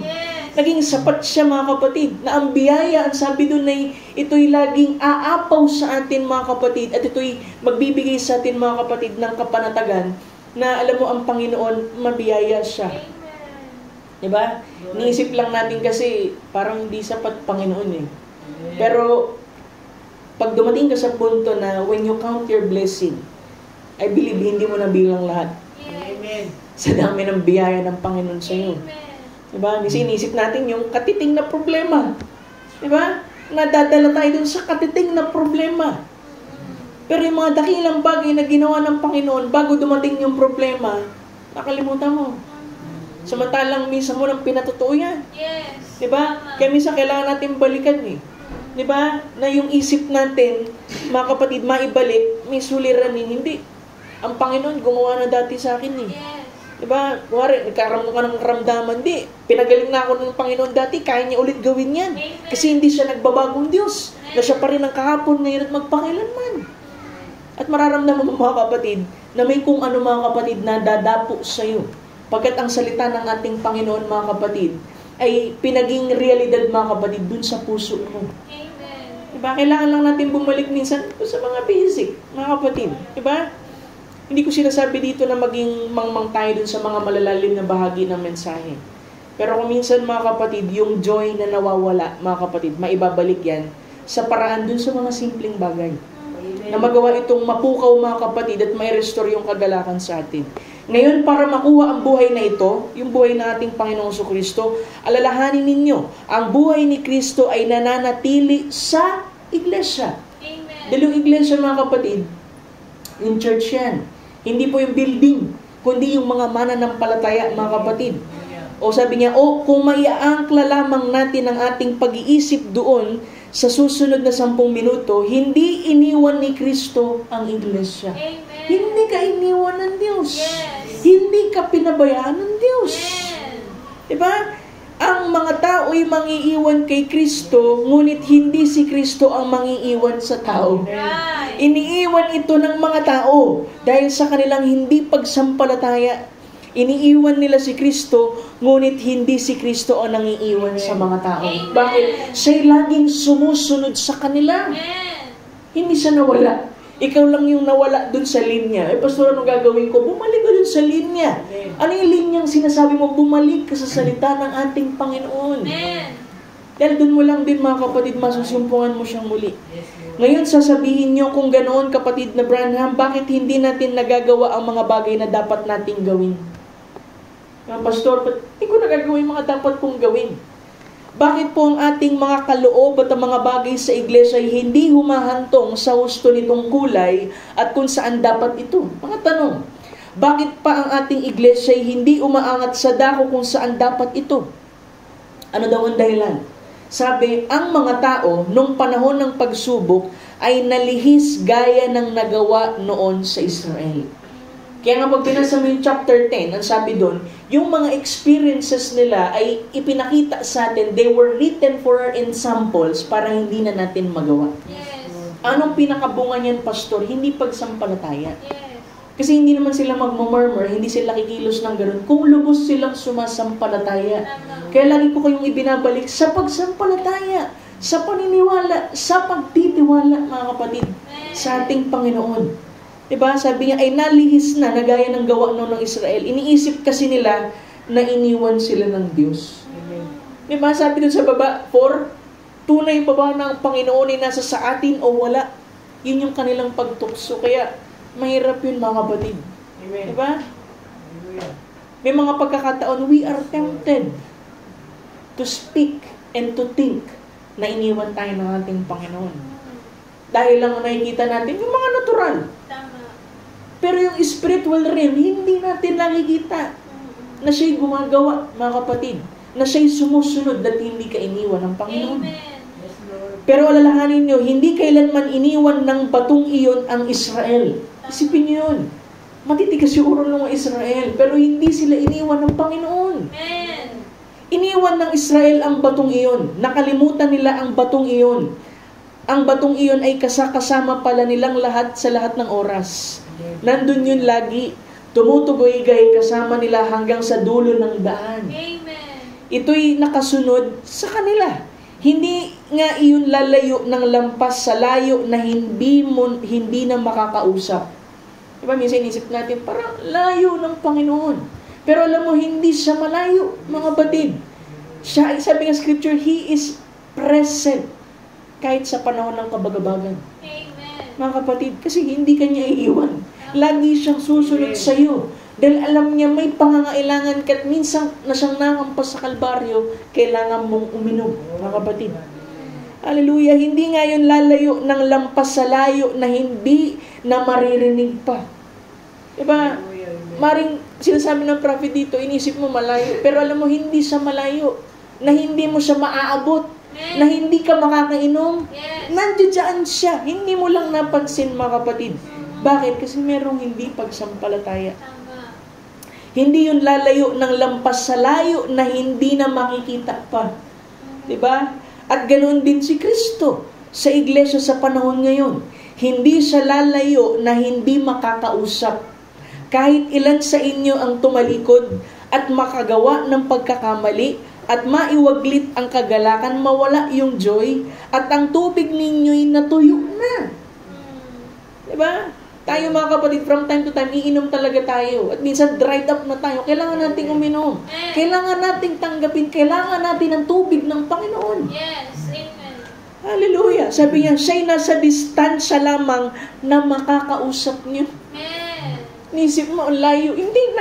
Naging sapat siya, mga kapatid, na ang biyaya, ang sabi doon ay ito'y laging aapaw sa atin, mga kapatid, at ito'y magbibigay sa atin, mga kapatid, ng kapanatagan na alam mo, ang Panginoon, mabiyaya siya. Diba? Niisip lang natin kasi parang hindi sapat Panginoon eh. Pero pag dumating ka sa punto na when you count your blessing, I believe hindi mo nabilang lahat. Amen. Sa dami ng biyaya ng Panginoon sa iyo. Diba? Kasi inisip natin yung katiting na problema. Diba? Nadadala tayo dun sa katiting na problema. Pero yung mga dakilang bagay na ginawa ng Panginoon bago dumating yung problema, nakalimutan mo. Samantalang minsan mo nang pinatotoo yan. Yes. Diba? Kaya minsan kailangan natin balikan eh. Diba? Na yung isip natin, mga kapatid, maibalik, may suliranin. Hindi. Ang Panginoon gumawa na dati sa akin eh. Yes. Diba? Kuwari, nagkaroon ka ng karamdaman. Di. Pinagaling na ako ng Panginoon dati, kaya niya ulit gawin yan. Kasi hindi siya nagbabagong Diyos. Na siya pa rin ang kahapon, ngayon at magpakailanman. At mararamdaman mo, mga kapatid, na may kung ano, mga kapatid, na dadapo sa iyo. Pagkat ang salita ng ating Panginoon, mga kapatid, ay pinaging realidad, mga kapatid, dun sa puso mo. Amen. Diba? Kailangan lang natin bumalik minsan sa mga basic, mga kapatid. Diba? Hindi ko sinasabi dito na maging mangmang tayo dun sa mga malalalim na bahagi ng mensahe. Pero kung minsan, mga kapatid, yung joy na nawawala, mga kapatid, maibabalik yan sa paraan dun sa mga simpleng bagay. Na magawa itong mapukaw, mga kapatid, at may restore yung kagalakan sa atin. Ngayon, para makuha ang buhay na ito, yung buhay ng ating Panginoong Kristo, alalahanin ninyo, ang buhay ni Kristo ay nananatili sa iglesia. Amen. Dahil yung iglesia, mga kapatid, yung church yan. Hindi po yung building, kundi yung mga mananampalataya, mga kapatid. O sabi niya, kung maiaangkla lamang natin ang ating pag-iisip doon sa susunod na 10 minuto, hindi iniwan ni Kristo ang iglesia. Amen. Hindi ka iniwan ng Diyos. Yes. Hindi ka pinabayaan ng Diyos. Amen. Diba? Ang mga tao'y mangiiwan kay Kristo, ngunit hindi si Kristo ang mangiiwan sa tao. Right. Iniiwan ito ng mga tao dahil sa kanilang hindi pagsampalataya. Iniiwan nila si Kristo, ngunit hindi si Kristo ang nangiiwan sa mga tao. Amen. Bakit? Siya'y laging sumusunod sa kanila. Amen. Hindi siya nawala. Ikaw lang yung nawala dun sa linya. Pastor, ano gagawin ko? Bumalik ka dun sa linya. Ano yung linyang sinasabi mo? Bumalik ka sa salita ng ating Panginoon. Amen. Dahil dun mo lang din, mga kapatid, masusumpungan mo siyang muli. Ngayon, sasabihin nyo kung ganoon, kapatid na Branham, bakit hindi natin nagagawa ang mga bagay na dapat nating gawin? Pastor, hindi ko nagagawa yung mga dapat kong gawin. Bakit po ang ating mga kaloob at ang mga bagay sa iglesia ay hindi humahantong sa husto nitong kulay at kung saan dapat ito? Mga tanong. Bakit pa ang ating iglesia ay hindi umaangat sa dako kung saan dapat ito? Ano daw ang dahilan? Sabi, ang mga tao nung panahon ng pagsubok ay nalihis gaya ng nagawa noon sa Israel. Kaya nga pag binasa mo yung chapter 10, ang sabi doon, yung mga experiences nila ay ipinakita sa atin, they were written for our examples para hindi na natin magawa. Yes. Anong pinakabunga niyan, Pastor? Hindi pagsampalataya. Yes. Kasi hindi naman sila magmumurmur, hindi sila kikilos ng ganun. Kung lubos silang sumasampalataya. Kaya lagi ko kayong ibinabalik sa pagsampalataya, sa paniniwala, sa pagtitiwala, mga kapatid, sa ating Panginoon. Diba? Sabi niya, ay nalihis na, nagaya ng gawa noon ng Israel. Iniisip kasi nila na iniwan sila ng Diyos. Diba? Sabi dun sa baba, tunay pa ba na ang Panginoon ay nasa sa atin o wala? Yun yung kanilang pagtukso. Kaya, mahirap yun, mga kapatid. Diba? May mga pagkakataon, we are tempted to speak and to think na iniwan tayo ng ating Panginoon. Dahil lang nakikita natin yung mga natural. Tama. Pero yung spiritual realm, hindi natin nakikita na siya'y gumagawa, mga kapatid. Na siya'y sumusunod at hindi ka iniwan ng Panginoon. Amen. Pero alalahanin niyo, hindi kailanman iniwan ng batong iyon ang Israel. Isipin niyo yun. Matitigas yung ulo ng Israel, pero hindi sila iniwan ng Panginoon. Amen. Iniwan ng Israel ang batong iyon. Nakalimutan nila ang batong iyon. Ang batong iyon ay kasama pala nilang lahat sa lahat ng oras. Nandun yun lagi. Tumutugoy-gay kasama nila hanggang sa dulo ng daan. Amen. Ito'y nakasunod sa kanila. Hindi nga iyon lalayo ng lampas sa layo na hindi na makakausap. Diba, minsan inisip natin, parang layo ng Panginoon. Pero alam mo, hindi siya malayo, mga batid. Siya, sabi ng scripture, He is present kahit sa panahon ng kabagabagan. Amen. Mga kapatid, kasi hindi kanya iiwan. Lagi siyang susunod sa iyo. Dahil alam niya may pangangailangan ka at minsan na siyang nangampas sa kalbaryo, kailangan mong uminom, mga kapatid. Hallelujah, hindi nga yun lalayo ng lampas sa layo na hindi na maririnig pa. Diba? Maring sinasabi ng prophet dito, inisip mo malayo, pero alam mo hindi siya malayo, na hindi mo siya maaabot, na hindi ka makakainom. Yes. Nandiyan siya. Hindi mo lang napansin, mga kapatid. Bakit? Kasi merong hindi pagsampalataya. Tama. Hindi yun lalayo ng lampas sa layo na hindi na makikita pa. Diba? At ganoon din si Kristo sa iglesia sa panahon ngayon. Hindi siya lalayo na hindi makakausap. Kahit ilan sa inyo ang tumalikod at makagawa ng pagkakamali, at maiwaglit ang kagalakan, mawala yung joy, at ang tubig ninyo'y natuyo na. Diba? Tayo, mga kapatid, from time to time, iinom talaga tayo. At minsan, dried up na tayo. Kailangan nating uminom. Kailangan nating tanggapin. Kailangan natin ng tubig ng Panginoon. Yes. Amen. Hallelujah. Sabi niya, siya'y nasa distansya lamang na makakausap niyo. Amen. Nisip mo, layo. Hindi,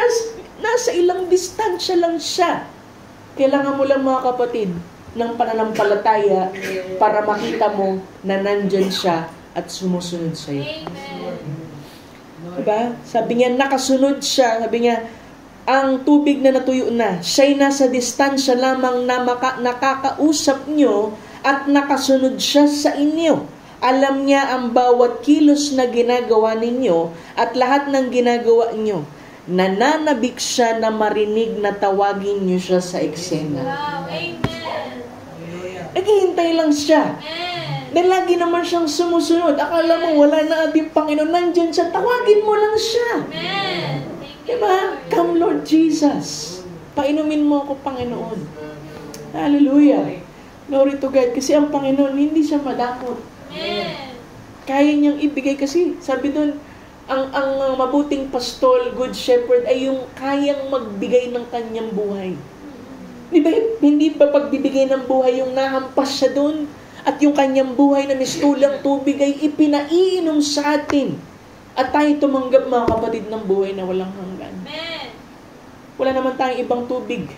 nasa ilang distansya lang siya. Kailangan mo lang, mga kapatid, ng pananampalataya para makita mo na nandyan siya at sumusunod sa iyo. Amen. Diba? Sabi niya, nakasunod siya. Sabi niya, ang tubig na natuyo na, siya'y nasa distansya lamang na nakakausap nyo at nakasunod siya sa inyo. Alam niya ang bawat kilos na ginagawa ninyo at lahat ng ginagawa nyo. Nananabik siya na marinig na tawagin nyo siya sa eksena. Wow. Amen. Naghihintay lang siya. Amen. Dahil lagi naman siyang sumusunod. Akala mo wala na ating Panginoon. Nandyan siya. Tawagin mo lang siya. Amen. Thank you, Diba? Lord. Come Lord Jesus. Painumin mo ako, Panginoon. Hallelujah. Glory to God. Kasi ang Panginoon, hindi siya madakot. Amen. Kaya niyang ibigay kasi. Sabi doon, ang mabuting pastol, good shepherd, ay yung kayang magbigay ng kanyang buhay. Di ba? Hindi ba pagbibigay ng buhay yung nahampas siya doon? At yung kanyang buhay na mistulang tubig ay ipinaiinom sa atin. At tayo tumanggap, mga kapatid, ng buhay na walang hanggan. Amen. Wala naman tayong ibang tubig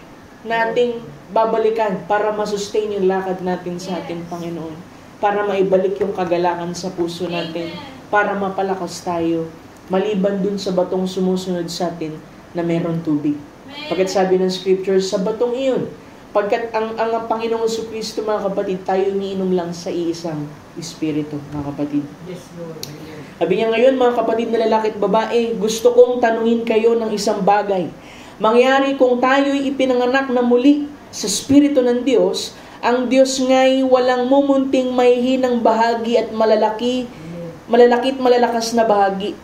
nating babalikan para masustain yung lakad natin sa ating Panginoon. Para maibalik yung kagalakan sa puso natin. Para mapalakas tayo. Maliban dun sa batong sumusunod sa atin na meron tubig. Pagkat sabi ng scripture, sa batong iyon, pagkat ang Panginoong Jesucristo, mga kapatid, tayo niinom lang sa iisang Espiritu, mga kapatid. Yes, Lord. Sabi niya ngayon, mga kapatid na lalaki at babae, gusto kong tanungin kayo ng isang bagay. Mangyari kung tayo'y ipinanganak na muli sa Espiritu ng Diyos, ang Diyos nga'y walang mumunting mahihinang bahagi at malalaki at malalakas na bahagi.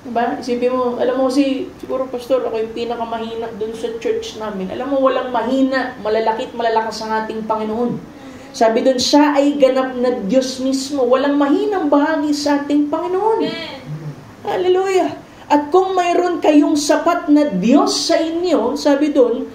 Diba? Isipin mo, alam mo siguro pastor, ako yung pinakamahina dun sa church namin. Alam mo, walang mahina, malalaki at malalakas ang ating Panginoon. Sabi dun, siya ay ganap na Diyos mismo. Walang mahinang bahagi sa ating Panginoon. Amen. Hallelujah. At kung mayroon kayong sapat na Diyos sa inyo, sabi dun,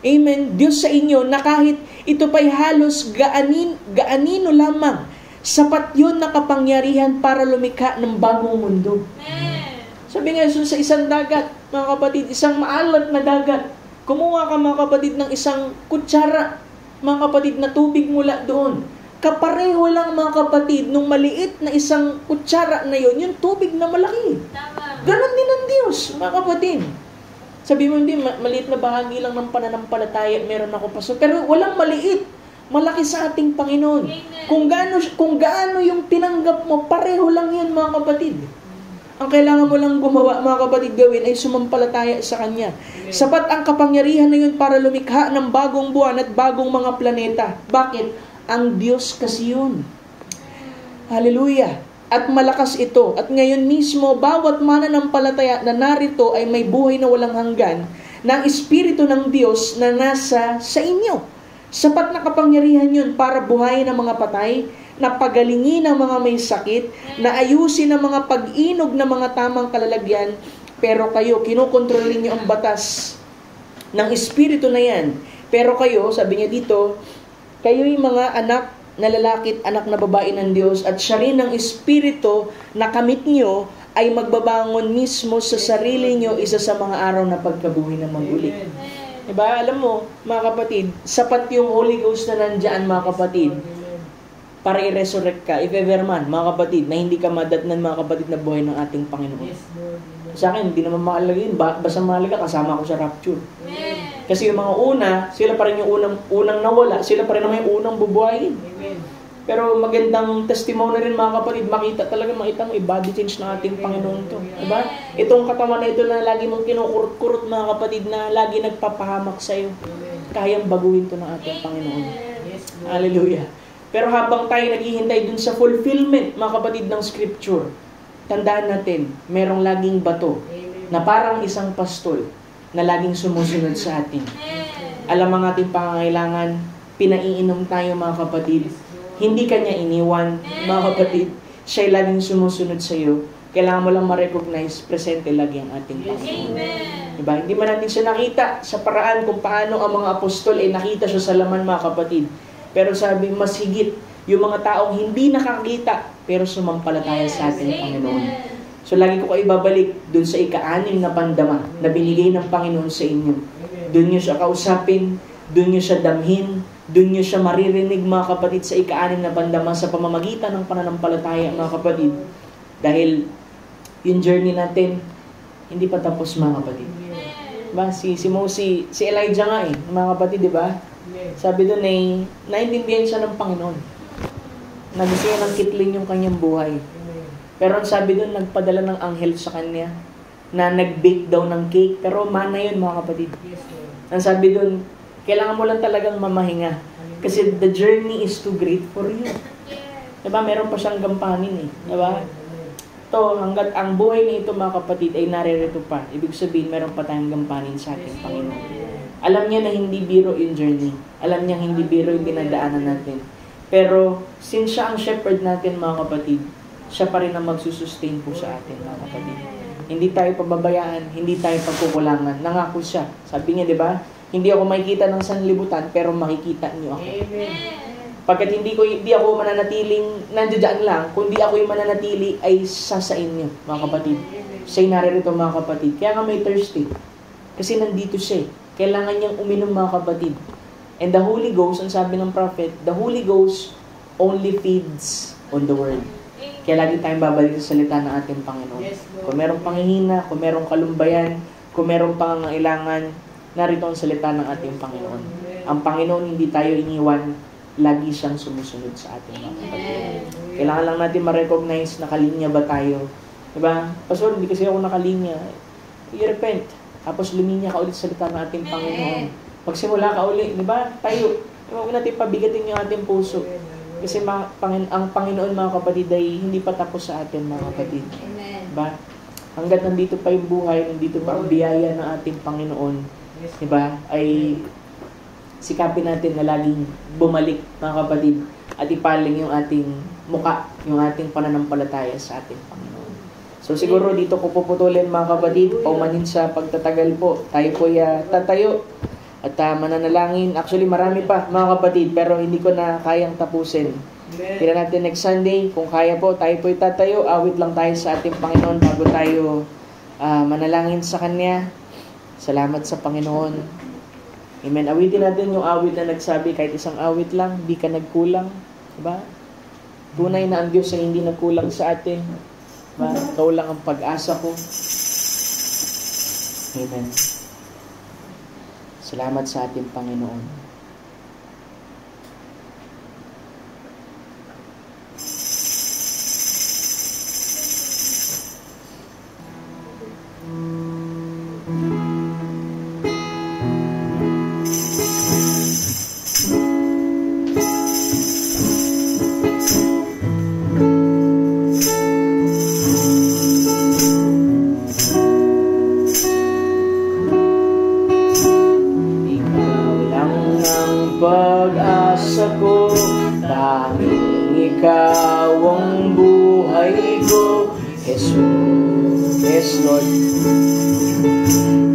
amen, Diyos sa inyo, na kahit ito pa'y halos gaanino lamang, sapat yun na kapangyarihan para lumikha ng bagong mundo. Amen. Sabi nga sa isang dagat, mga kapatid, isang maalat na dagat, kumuha ka, mga kapatid, ng isang kutsara, mga kapatid, na tubig mula doon. Kapareho lang, mga kapatid, nung maliit na isang kutsara na yun, yung tubig na malaki. Tama. Ganon din ang Diyos, mga kapatid. Sabi mo, hindi, maliit na bahagi lang ng pananampalataya, meron ako paso. Pero walang maliit, malaki sa ating Panginoon. Amen. Kung gaano yung tinanggap mo, pareho lang yun, mga kapatid. Ang kailangan mo lang gumawa, mga kapatid, gawin ay sumampalataya sa Kanya. Sapat ang kapangyarihan na yun para lumikha ng bagong buwan at bagong mga planeta. Bakit? Ang Diyos kasi yun. Hallelujah. At malakas ito. At ngayon mismo, bawat mananampalataya na narito ay may buhay na walang hanggan ng Espiritu ng Diyos na nasa sa inyo. Sapat na kapangyarihan yun para buhayin ang mga patay, na pagalingin ang mga may sakit, na ayusin ang mga pag-inog na mga tamang kalalagyan, pero kayo, kinokontrolin niyo ang batas ng Espiritu na yan. Pero kayo, sabi niya dito, kayo'y mga anak na lalaki at anak na babae ng Diyos, at siya rin ang Espiritu na kamit niyo ay magbabangon mismo sa sarili niyo isa sa mga araw na pagkabuhay na maguli. Diba? Alam mo, mga kapatid, sapat yung Holy Ghost na nandyan, mga kapatid, para i-resurrect ka, if ever man, mga kapatid, na hindi ka madatnan, mga kapatid, na buhay ng ating Panginoon. Yes, Lord. Sa akin, hindi naman mahalaga yun. Basta mahalaga, kasama ko sa rapture. Amen. Kasi yung mga una, sila pa rin yung unang nawala, sila pa rin naman yung unang bubuhayin. Amen. Pero magandang testimony rin, mga makita mo, i-body change ng ating Panginoon to. Diba? Itong katawan na ito na lagi mong kinukurot-kurot, mga kapatid, na lagi nagpapahamak sa'yo. Kayang baguhin to ng ating Panginoon. Yes, Lord. Hallelujah. Pero habang tayo naghihintay dun sa fulfillment, mga kapatid, ng scripture, tandaan natin, merong laging bato na parang isang pastol na laging sumusunod sa atin. Alam ang ating pangangailangan, pinaiinom tayo, mga kapatid. Hindi kanya iniwan, mga kapatid. Siya'y laging sumusunod sa iyo. Kailangan mo lang ma-recognize, presente lagi ang ating Panginoon. Amen. Diba? Hindi man natin siya nakita sa paraan kung paano ang mga apostol ay nakita siya sa laman, mga kapatid. Pero sabi, mas higit, yung mga taong hindi nakakita, pero sumampalataya sa ating Panginoon. So lagi ko kayo ibabalik dun sa ika-6 na pandama na binigay ng Panginoon sa inyo. Dun nyo siya kausapin, dun nyo siya damhin, dun nyo siya maririnig, mga kapatid, sa ika-6 na pandama sa pamamagitan ng pananampalataya, mga kapatid. Dahil yung journey natin, hindi pa tapos mga kapatid. Diba? Si Elijah nga mga kapatid, di ba? Sabi doon naintindihan siya ng Panginoon. Nagising ng kitling yung kanyang buhay. Pero ang sabi doon, nagpadala ng anghel sa kanya na nag-bake daw ng cake. Pero mana yun mga kapatid. Ang sabi doon, kailangan mo lang talagang mamahinga. Kasi the journey is too great for you. Diba? Meron pa siyang gampanin Diba? Ito, hanggat ang buhay ni ito mga kapatid ay naririto pa. Ibig sabihin, meron pa tayong gampanin sa ating Panginoon. Alam niya na hindi biro yung journey. Alam niya hindi biro yung dinadaanan natin. Pero, since siya ang shepherd natin mga kapatid, siya pa rin ang magsusustain po sa atin mga kapatid. Hindi tayo pababayaan, hindi tayo pagkukulangan. Nangako siya. Sabi niya, di ba? Hindi ako makikita ng sanlibutan, pero makikita niyo ako. Pagkat hindi ako mananatiling nandiyan lang, kundi ako yung mananatili ay sa inyo, mga kapatid. Siya'y naririto mga kapatid. Kaya nga may thirsty. Kasi nandito siya. Kailangan niyang uminom mga kapatid. And the Holy Ghost, ang sabi ng prophet, the Holy Ghost only feeds on the Word. Kaya lagi tayong babalik sa salita ng ating Panginoon. Kung merong panghihina, kung merong kalumbayan, kung merong pangangailangan, narito ang salita ng ating Panginoon. Ang Panginoon hindi tayo iniwan, lagi siyang sumusunod sa ating mga kapatid. Kailangan lang natin ma-recognize na kalinya ba tayo. Diba? Pastor, hindi kasi ako nakalinya. I-repent. Tapos luminya ka ulit sa salita ng ating Panginoon. Magsimula ka ulit. Diba? Tayo. Huwag natin pabigatin yung ating puso. Kasi ang Panginoon mga kapatid ay hindi pa tapos sa atin mga kapatid. Diba? Hanggat nandito pa yung buhay, nandito pa ang biyaya ng ating Panginoon, diba? Ay sikapin natin na laging bumalik mga kapatid at ipaling yung ating muka, yung ating pananampalataya sa ating Panginoon. So siguro dito ko puputulin mga kapatid, paumanin sa pagtatagal po. Tayo po tatayo at mananalangin. Actually marami pa mga kapatid pero hindi ko na kayang tapusin. Tira natin next Sunday. Kung kaya po, tayo po tatayo. Awit lang tayo sa ating Panginoon bago tayo manalangin sa Kanya. Salamat sa Panginoon. Amen. Awitin natin yung awit na nagsabi, kahit isang awit lang, di ka nagkulang. Diba? Tunay na ang Diyos ay hindi nagkulang sa atin. Diba? Ikaw lang ang pag-asa ko. Amen. Salamat sa ating Panginoon. Pag-asa ko, tanging ikaw ang buhay ko, Jesus, yes Lord.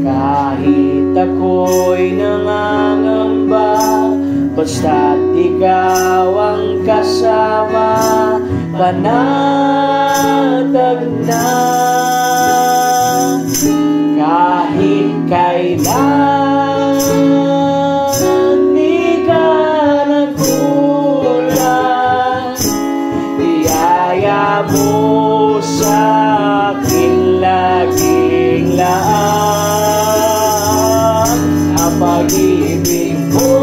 Kahit ako'y nangangamba, basta't ikaw ang kasama, panatag na. Kahit kailan mo sa akin laging laan ang pag-ibig mo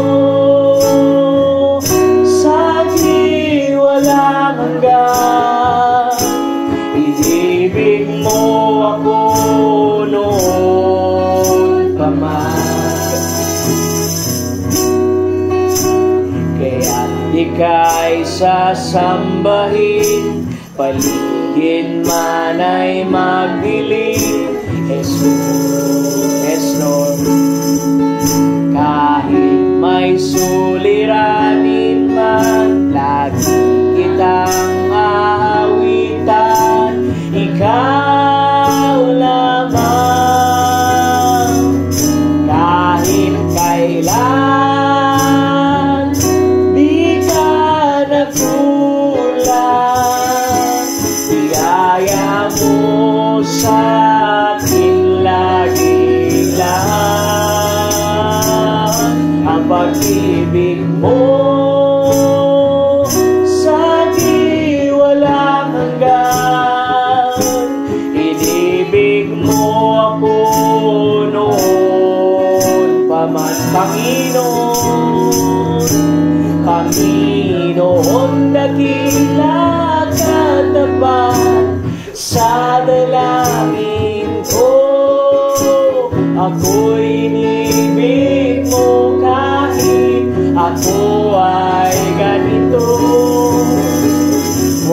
sa akin walang hanggan. Inibig mo ako noon pa man, kaya't di ka'y sasambahin, paligid man ay magdilim. Jesus, yes Lord. Kahit may suliranin man, lagi kitang aawitan. Ikaw lamang, kahit kailan di ka nagkulang. Biyaya mo sa akin laging lahat, ang pag-ibig mo sa akin walang hanggan. Inibig mo ako noon pa man, Panginoon. Panginoon, dakila katapat sa dalangin ko. Ako'y inibig mo kahit ako ay ganito.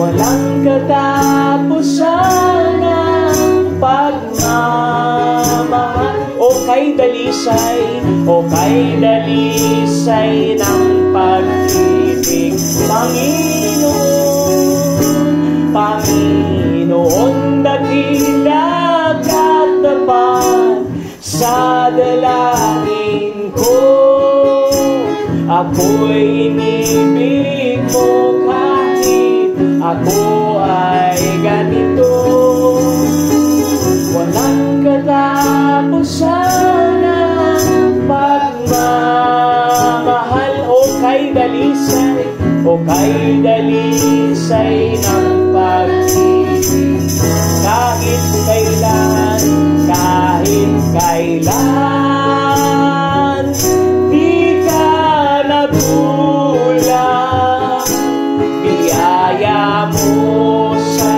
Walang katapusan ang pagmamahal. O kay dalisay ng pag-ibig, Panginoon. Panginoon, dakila katapat sa dalangin ko. Ako'y inibig mo kahit ako ay ganito. Walang katapusan ang pagmamahal. O kay dalisay ng pag-ibig. Kahit kailan di ka nagulang. Biyaya mo sa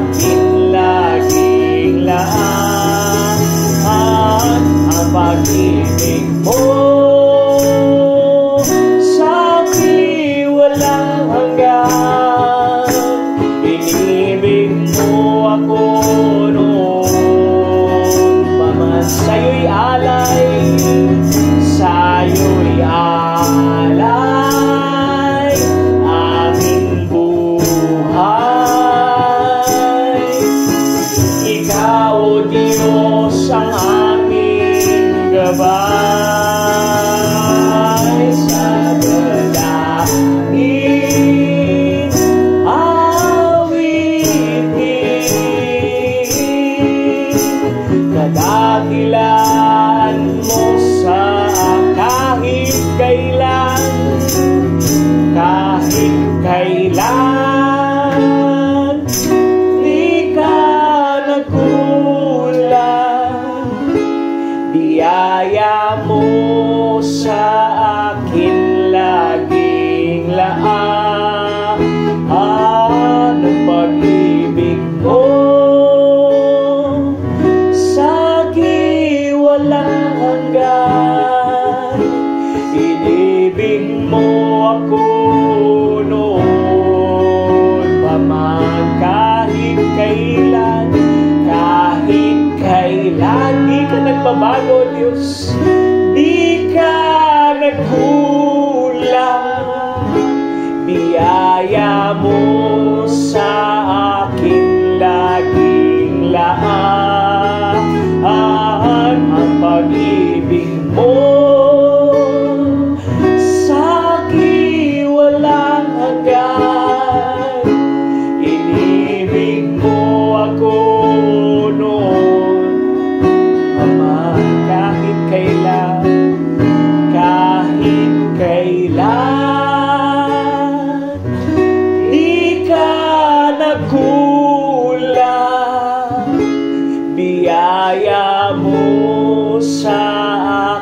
akin laging lahat. Ang pag-ibig mo sa'kin walang hanggan. Inibig mo ako noon pa man. Sa'yo'y alay, sa'yo'y alay aming buhay. Ikaw, O Diyos, ang aming gabay. Sa dalangin awitin, kadakilaan mo sa kahit kailan di ka nagkulang. Biyaya mo sa akin laging laan. Ang pag-ibig mo sa'kin walang hanggan. Inibig mo ako noon pa man. Kahit kailan di ka nagbabago, Diyos. Di ka nagkulang. Biyaya mo sa akin laging laan. Ang pag-ibig mo sa'kin walang hanggan. Inibig mo ako noon pa man. Kahit kailan di ka nagkulang. Biyaya mo sa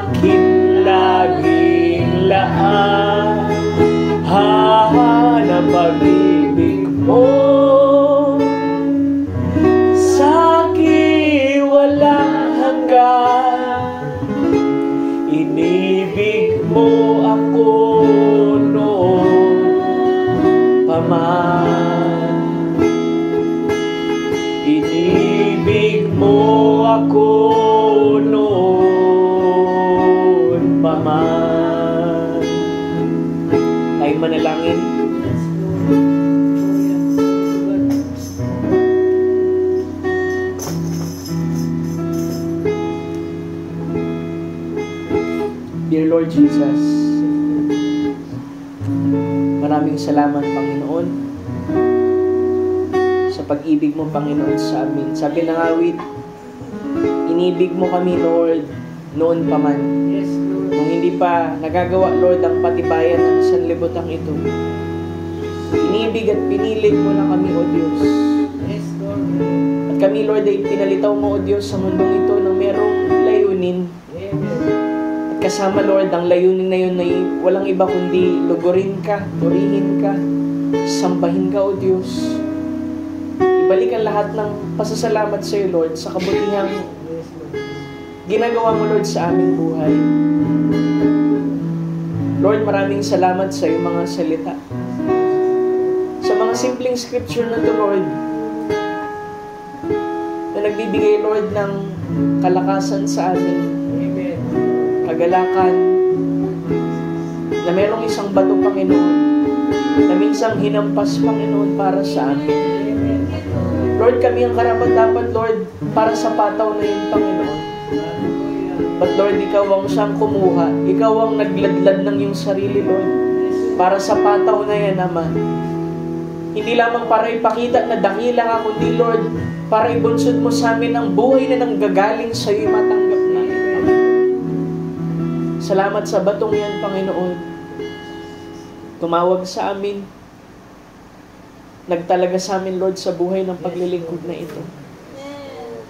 akin laging laan. Ang pag-ibig mo sa'kin walang hanggan. Inibig mo ako noon pa man. Inibig mo ako noon pa man. Tayo manalangin. Dear Lord Jesus, maraming salamat, Panginoon, sa pag-ibig mo, Panginoon, sa amin. Sabi ng awit, inibig mo kami, Lord, noon pa man. Nung hindi pa nagagawa, Lord, ang patibayan ng sanlibutan ito. Inibig at pinilig mo na kami, O Diyos. At kami, Lord, ay pinalitaw mo, O Diyos, sa mundong ito na merong layunin. At kasama, Lord, ang layunin na yun ay walang iba kundi lugurin ka, purihin ka, sambahin ka, O Diyos. Ibalik ang lahat ng pasasalamat sa iyo, Lord, sa kabutihang ginagawa mo, Lord, sa aming buhay. Lord, maraming salamat sa iyong mga salita. Sa mga simpleng scripture na to, Lord, na nagbibigay, Lord, ng kalakasan sa amin, kagalakan, na merong isang bato, Panginoon, na minsang hinampas, Panginoon, para sa amin. Lord, kami ang karapat-dapat, Lord, para sa pataw na yun, Panginoon. But Lord, Ikaw ang siyang kumuha. Ikaw ang nagladlad ng iyong sarili, Lord, para sa pataw na yan, Ama. Hindi lamang para ipakita na dakila ka, kundi, Lord, para ibunsod mo sa amin ang buhay na nanggagaling sa iyo, matanggap namin. Salamat sa batong yan, Panginoon. Tumawag sa amin. Nagtalaga sa amin, Lord, sa buhay ng paglilingkod na ito.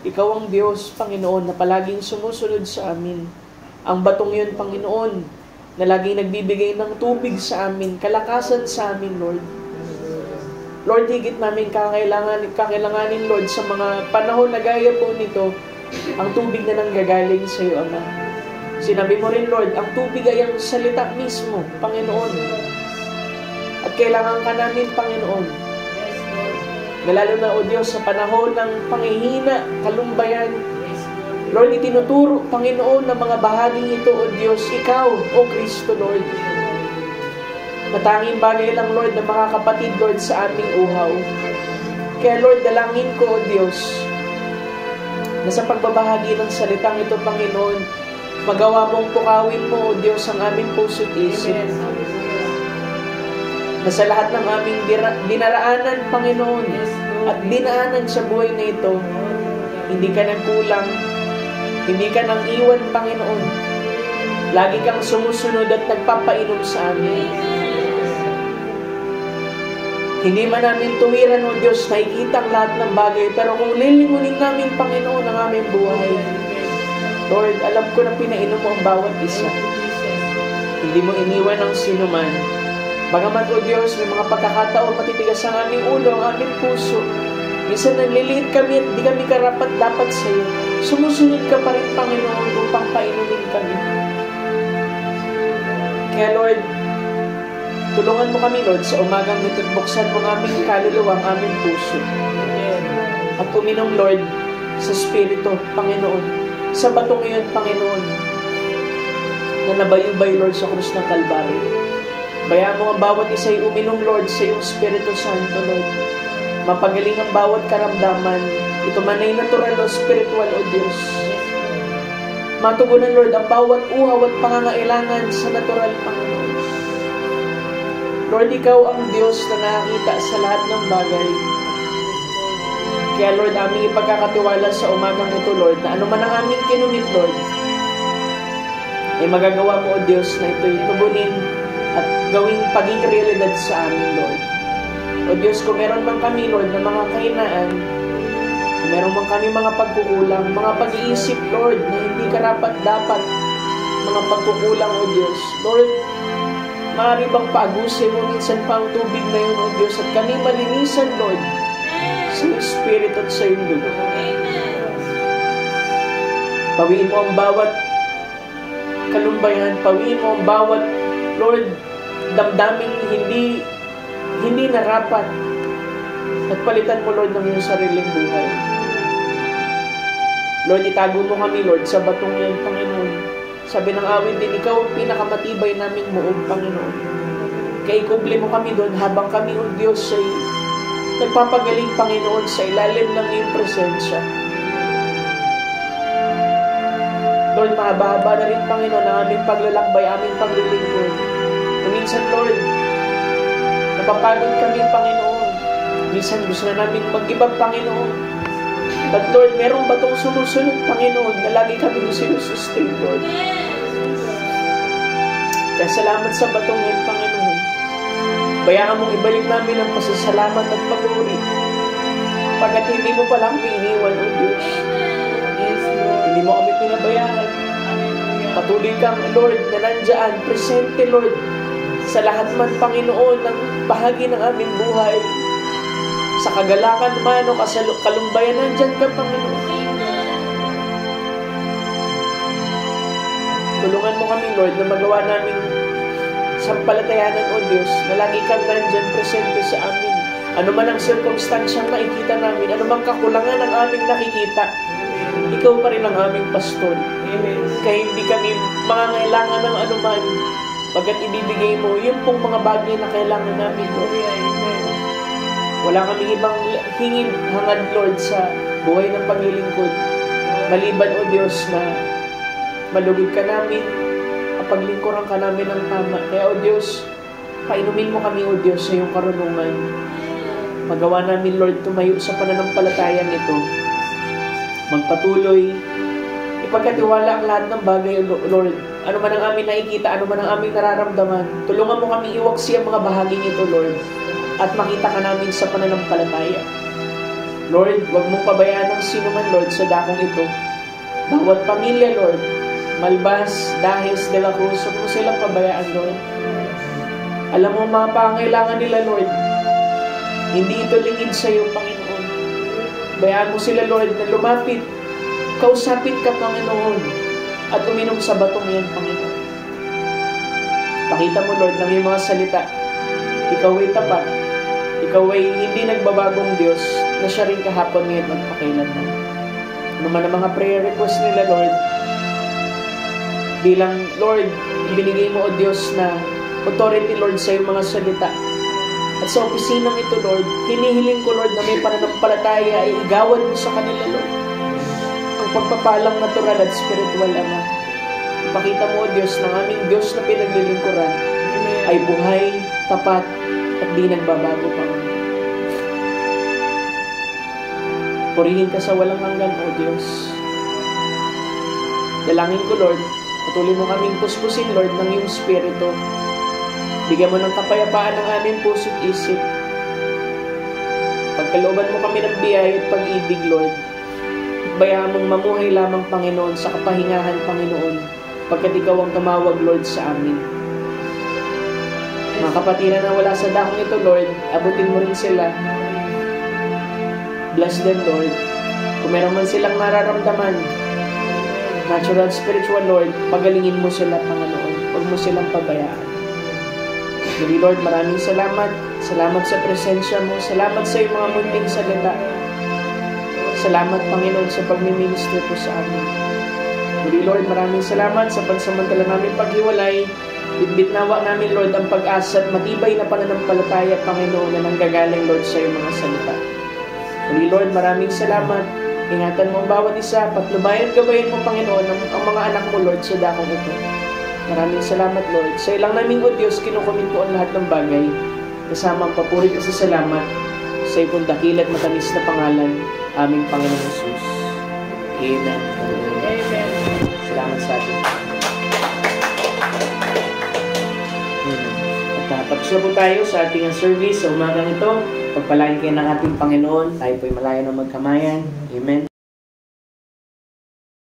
Ikaw ang Diyos, Panginoon, na palaging sumusunod sa amin. Ang batong yun, Panginoon, na laging nagbibigay ng tubig sa amin, kalakasan sa amin, Lord. Lord, higit namin kakailanganin, Lord, sa mga panahon na gaya po nito, ang tubig na nanggagaling sa iyo, Ama. Sinabi mo rin, Lord, ang tubig ay ang salita mismo, Panginoon. At kailangan ka namin, Panginoon, na lalo na, O Diyos, sa panahon ng panghihina, kalumbayan, Lord, itinuturo, Panginoon, ng mga bahaging ito, O Diyos, Ikaw, O Kristo, Lord. Matanging bagay lang, Lord, na mga kapatid, Lord, sa aming uhaw. Kaya, Lord, dalangin ko, O Diyos, na sa pagbabahagi ng salitang ito, Panginoon, magawa mong pukawin mo, O Diyos, ang aming puso't isip. Na sa lahat ng aming dinaraanan, Panginoon, at dinaanan sa buhay na ito, hindi ka nagkulang, hindi ka nang iwan, Panginoon. Lagi kang sumusunod at nagpapainom sa amin. Hindi man namin tuwiran, O Diyos, nakikita ang lahat ng bagay, pero kung lilingunin namin, Panginoon, ang aming buhay, Lord, alam ko na pinainom mo ang bawat isa. Hindi mo iniwan ang sinuman. Bagamat, O Diyos, may mga pagkakataon matitigas ang aming ulo, ang aming puso. Minsan nanliliit kami at di kami karapat-dapat sa iyo. Sumusunod ka pa rin, Panginoon, upang painumin kami. Kaya, Lord, tulungan mo kami, Lord, sa umagang ito at buksan mo ang aming kaluluwa, ang aming puso. At uminom, Lord, sa Espiritu, Panginoon, sa batong iyon, Panginoon, na nabayubay, Lord, sa krus ng Kalbaryo. Bayaan mo ang bawat isa'y uminom, Lord, sa iyong Espiritu Santo, Lord. Mapagaling ang bawat karamdaman. Ito man ay natural o spiritual, O Diyos. Matugunan, Lord, ang bawat uhaw at pangangailangan sa natural, Panginoon. Lord, Ikaw ang Diyos na nakakita sa lahat ng bagay. Kaya, Lord, aming ipagkakatiwala sa umagang ito, Lord, na anuman ang aming kinumit, Lord, ay magagawa mo, O Diyos, na ito'y tugunin at gawing paging realidad sa amin, Lord. O Diyos, kung meron man kami, Lord, na mga kahinaan, kung meron man kami mga pagkukulang, mga pag-iisip, Lord, na hindi karapat-dapat, mga pagkukulang, O Diyos. Lord, maaari bang paagusin mo minsan pa ang tubig na yun, O Diyos, at kami malinisan, Lord, sa iyong Spirit at sa iyong dugo. Pawiin mo ang bawat kalumbayan, pawiin mo ang bawat, Lord, damdaming hindi narapat. At palitan mo, Lord, ng iyong sariling buhay. Lord, itago mo kami, Lord, sa batong yan, Panginoon. Sabi ng awit din, Ikaw ang pinakamatibay naming muog, Panginoon. Kaya ikubli mo kami doon habang kami, O Diyos, ay nagpapagaling, Panginoon, sa ilalim ng iyong presensya. Lord, mahaba-haba na rin, Panginoon, ang aming paglalakbay, aming paglilingkod. Minsan, Lord, napapagod kami, Panginoon. Minsan gusto na namin mag-ibag, Panginoon. But Lord, merong batong sumusunod, Panginoon, na lagi kami sinusustain, Lord. Kaya salamat sa batong yan, Panginoon. Bayaan mong ibalik namin ang pasasalamat at pag-uuri. Pagkat hindi mo pala kami iniwan, O Diyos. Amen. Hindi mo kami pinabayaan. Patuloy kang, Lord, na nandyan, presente, Lord, sa lahat man, Panginoon, ng bahagi ng aming buhay. Sa kagalakan man o kalumbayan, nandyan ka, Panginoon. Tulungan mo kami, Lord, na magawa namin sampalatayanan, O Diyos, na lagi kang nandyan, presente sa amin. Ano man ang sirkumstansyang nakikita namin, ano man kakulangan ang aming nakikita, ikaw pa rin ang aming pastor. Kaya hindi kami mangangailangan ng anuman, pagkat ibibigay mo yung pong mga bagay na kailangan namin, Lord. Wala kami ibang hingin hangad, Lord, sa buhay ng paglilingkod. Maliban, O Diyos, na malugod ka namin, paglingkuran ka namin ng tama. Kaya, O Diyos, painumin mo kami, O Diyos, sa iyong karunungan. Magawa namin, Lord, tumayo sa pananampalataya nito. Magpatuloy. Ipagkatiwala ang lahat ng bagay, Lord. Ano man ang aming nakikita, ano man ang aming nararamdaman. Tulungan mo kami iwaksi ang mga bahagi nito, Lord. At makita ka namin sa pananampalataya. Lord, huwag mong pabayaan ng sino man, Lord, sa dakong ito. Bawat pamilya, Lord, Malbas, Dahes, De La Cruz, huwag mo silang pabayaan, Lord. Alam mo mga pangailangan nila, Lord. Hindi ito lingid sa iyo, Panginoon. Bayaan mo sila, Lord, na lumapit. Kausapin ka, Panginoon. At uminom sa batong yan, Panginoon. Pakita mo, Lord, ng iyong mga salita. Ikaw ay tapat. Ikaw ay hindi nagbabagong Diyos na siya rin kahapon ngayon at pakailanman. Ano man ang mga prayer request nila, Lord, bilang, Lord, ibinigay mo, O Diyos, na authority, Lord, sa iyong mga salita. At sa opisinang ito, Lord, hinihiling ko, Lord, na may pananampalataya ay igawan mo sa kanila, Lord. Ang pagpapalang natural at spiritual, Ama. Ipakita mo, O Diyos, ng aming Diyos na pinaglilingkuran ay buhay, tapat, at di nagbabago, Panginoon. Purihin ka sa walang hanggan, O Diyos. Dalangin ko, Lord, patuloy mo kaming puspusin, Lord, ng iyong Spirito. Bigyan mo ng kapayapaan ng aming puso at isip. Pagkalooban mo kami ng biyaya at pag-ibig, Lord. Bayaan mong mamuhay lamang, Panginoon, sa kapahingahan, Panginoon, pagkat ikaw ang tumawag, Lord, sa amin. Mga kapatiran na wala sa dakong ito, Lord, abutin mo rin sila. Bless them, Lord. Kung meron man silang nararamdaman, natural, spiritual, Lord, pagalingin mo sila, Panginoon. Huwag mo silang pabayaan. Muli, Lord, maraming salamat. Salamat sa presensya mo. Salamat sa iyong mga munting salita. Salamat, Panginoon, sa pagmiminister po sa amin. Muli, Lord, maraming salamat sa pansamantala namin paghiwalay. Bitbitnawa namin, Lord, ang pag-asa at matibay na pananampalataya, Panginoon, na nanggagaling, Lord, sa iyong mga salita. Muli, Lord, maraming salamat. Ingatan mo ang bawat isa. Patnubayan, gabayan mo, Panginoon, ang mga anak mo, Lord, sa dakong ito. Maraming salamat, Lord. Sa ilang naming, O Diyos, kinukomit ko ang lahat ng bagay. Kasama ang papuri at salamat sa iyong dakilat matamis na pangalan, aming Panginoong Jesus. Amen. Amen. Salamat sa atin. At tapos na po tayo sa ating service sa umagang ito. Pagpalain kayo ng ating Panginoon. Tayo po'y malaya ng magkamayan. Amen.